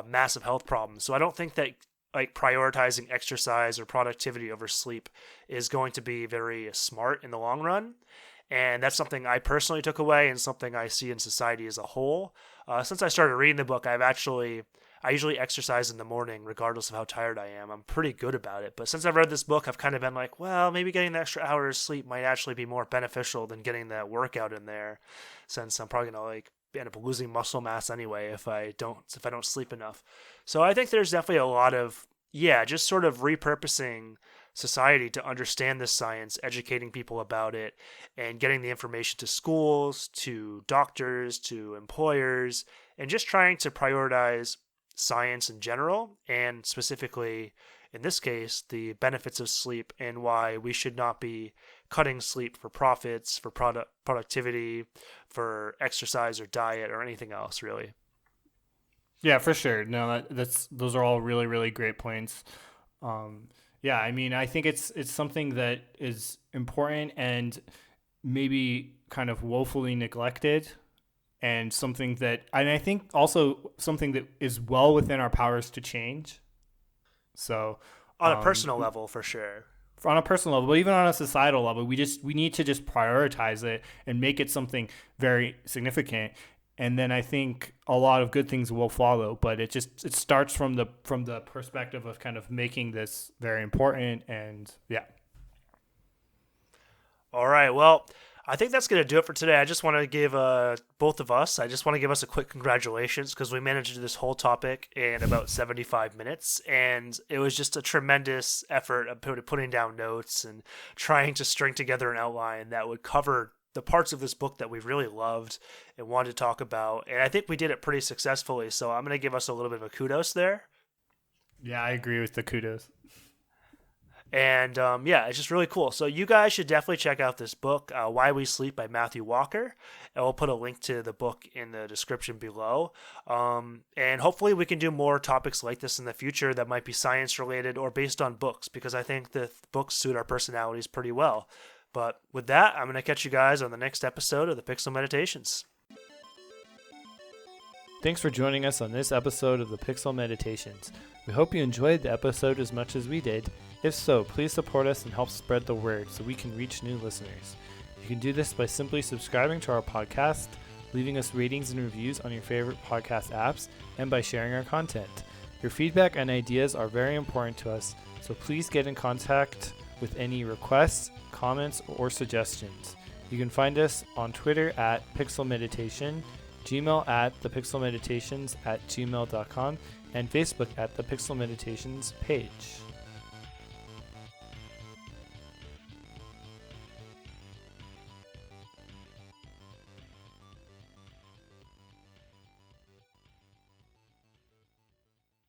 massive health problems. So I don't think that like prioritizing exercise or productivity over sleep is going to be very smart in the long run. And that's something I personally took away and something I see in society as a whole. Since I started reading the book, I usually exercise in the morning, regardless of how tired I am. I'm pretty good about it. But since I've read this book, I've kind of been like, well, maybe getting the extra hour of sleep might actually be more beneficial than getting that workout in there, since I'm probably gonna like end up losing muscle mass anyway if I don't sleep enough. So I think there's definitely a lot of just sort of repurposing society to understand this science, educating people about it, and getting the information to schools, to doctors, to employers, and just trying to prioritize science in general, and specifically, in this case, the benefits of sleep and why we should not be cutting sleep for profits, for productivity, for exercise or diet or anything else, really. Yeah, for sure. No, those are all really, really great points. Yeah, I mean, I think it's something that is important and maybe kind of woefully neglected, and I think also something that is well within our powers to change. So, On a personal level, for sure. on a personal level, but even on a societal level, we need to just prioritize it and make it something very significant. And then I think a lot of good things will follow. But it starts from the perspective of kind of making this very important. And yeah. All right. Well, I think that's going to do it for today. I just want to give both of us, I just want to give us a quick congratulations because we managed to do this whole topic in about 75 minutes. And it was just a tremendous effort of putting down notes and trying to string together an outline that would cover the parts of this book that we really loved and wanted to talk about. And I think we did it pretty successfully. So I'm going to give us a little bit of a kudos there. Yeah, I agree with the kudos. And it's just really cool. So you guys should definitely check out this book, Why We Sleep by Matthew Walker. And we'll put a link to the book in the description below. And hopefully we can do more topics like this in the future that might be science related or based on books, because I think the books suit our personalities pretty well. But with that, I'm going to catch you guys on the next episode of the Pixel Meditations. Thanks for joining us on this episode of the Pixel Meditations. We hope you enjoyed the episode as much as we did. If so, please support us and help spread the word so we can reach new listeners. You can do this by simply subscribing to our podcast, leaving us ratings and reviews on your favorite podcast apps, and by sharing our content. Your feedback and ideas are very important to us, so please get in contact with any requests, comments, or suggestions. You can find us on Twitter at Pixel Meditation, Gmail at thepixelmeditations@gmail.com, and Facebook at the Pixel Meditations page.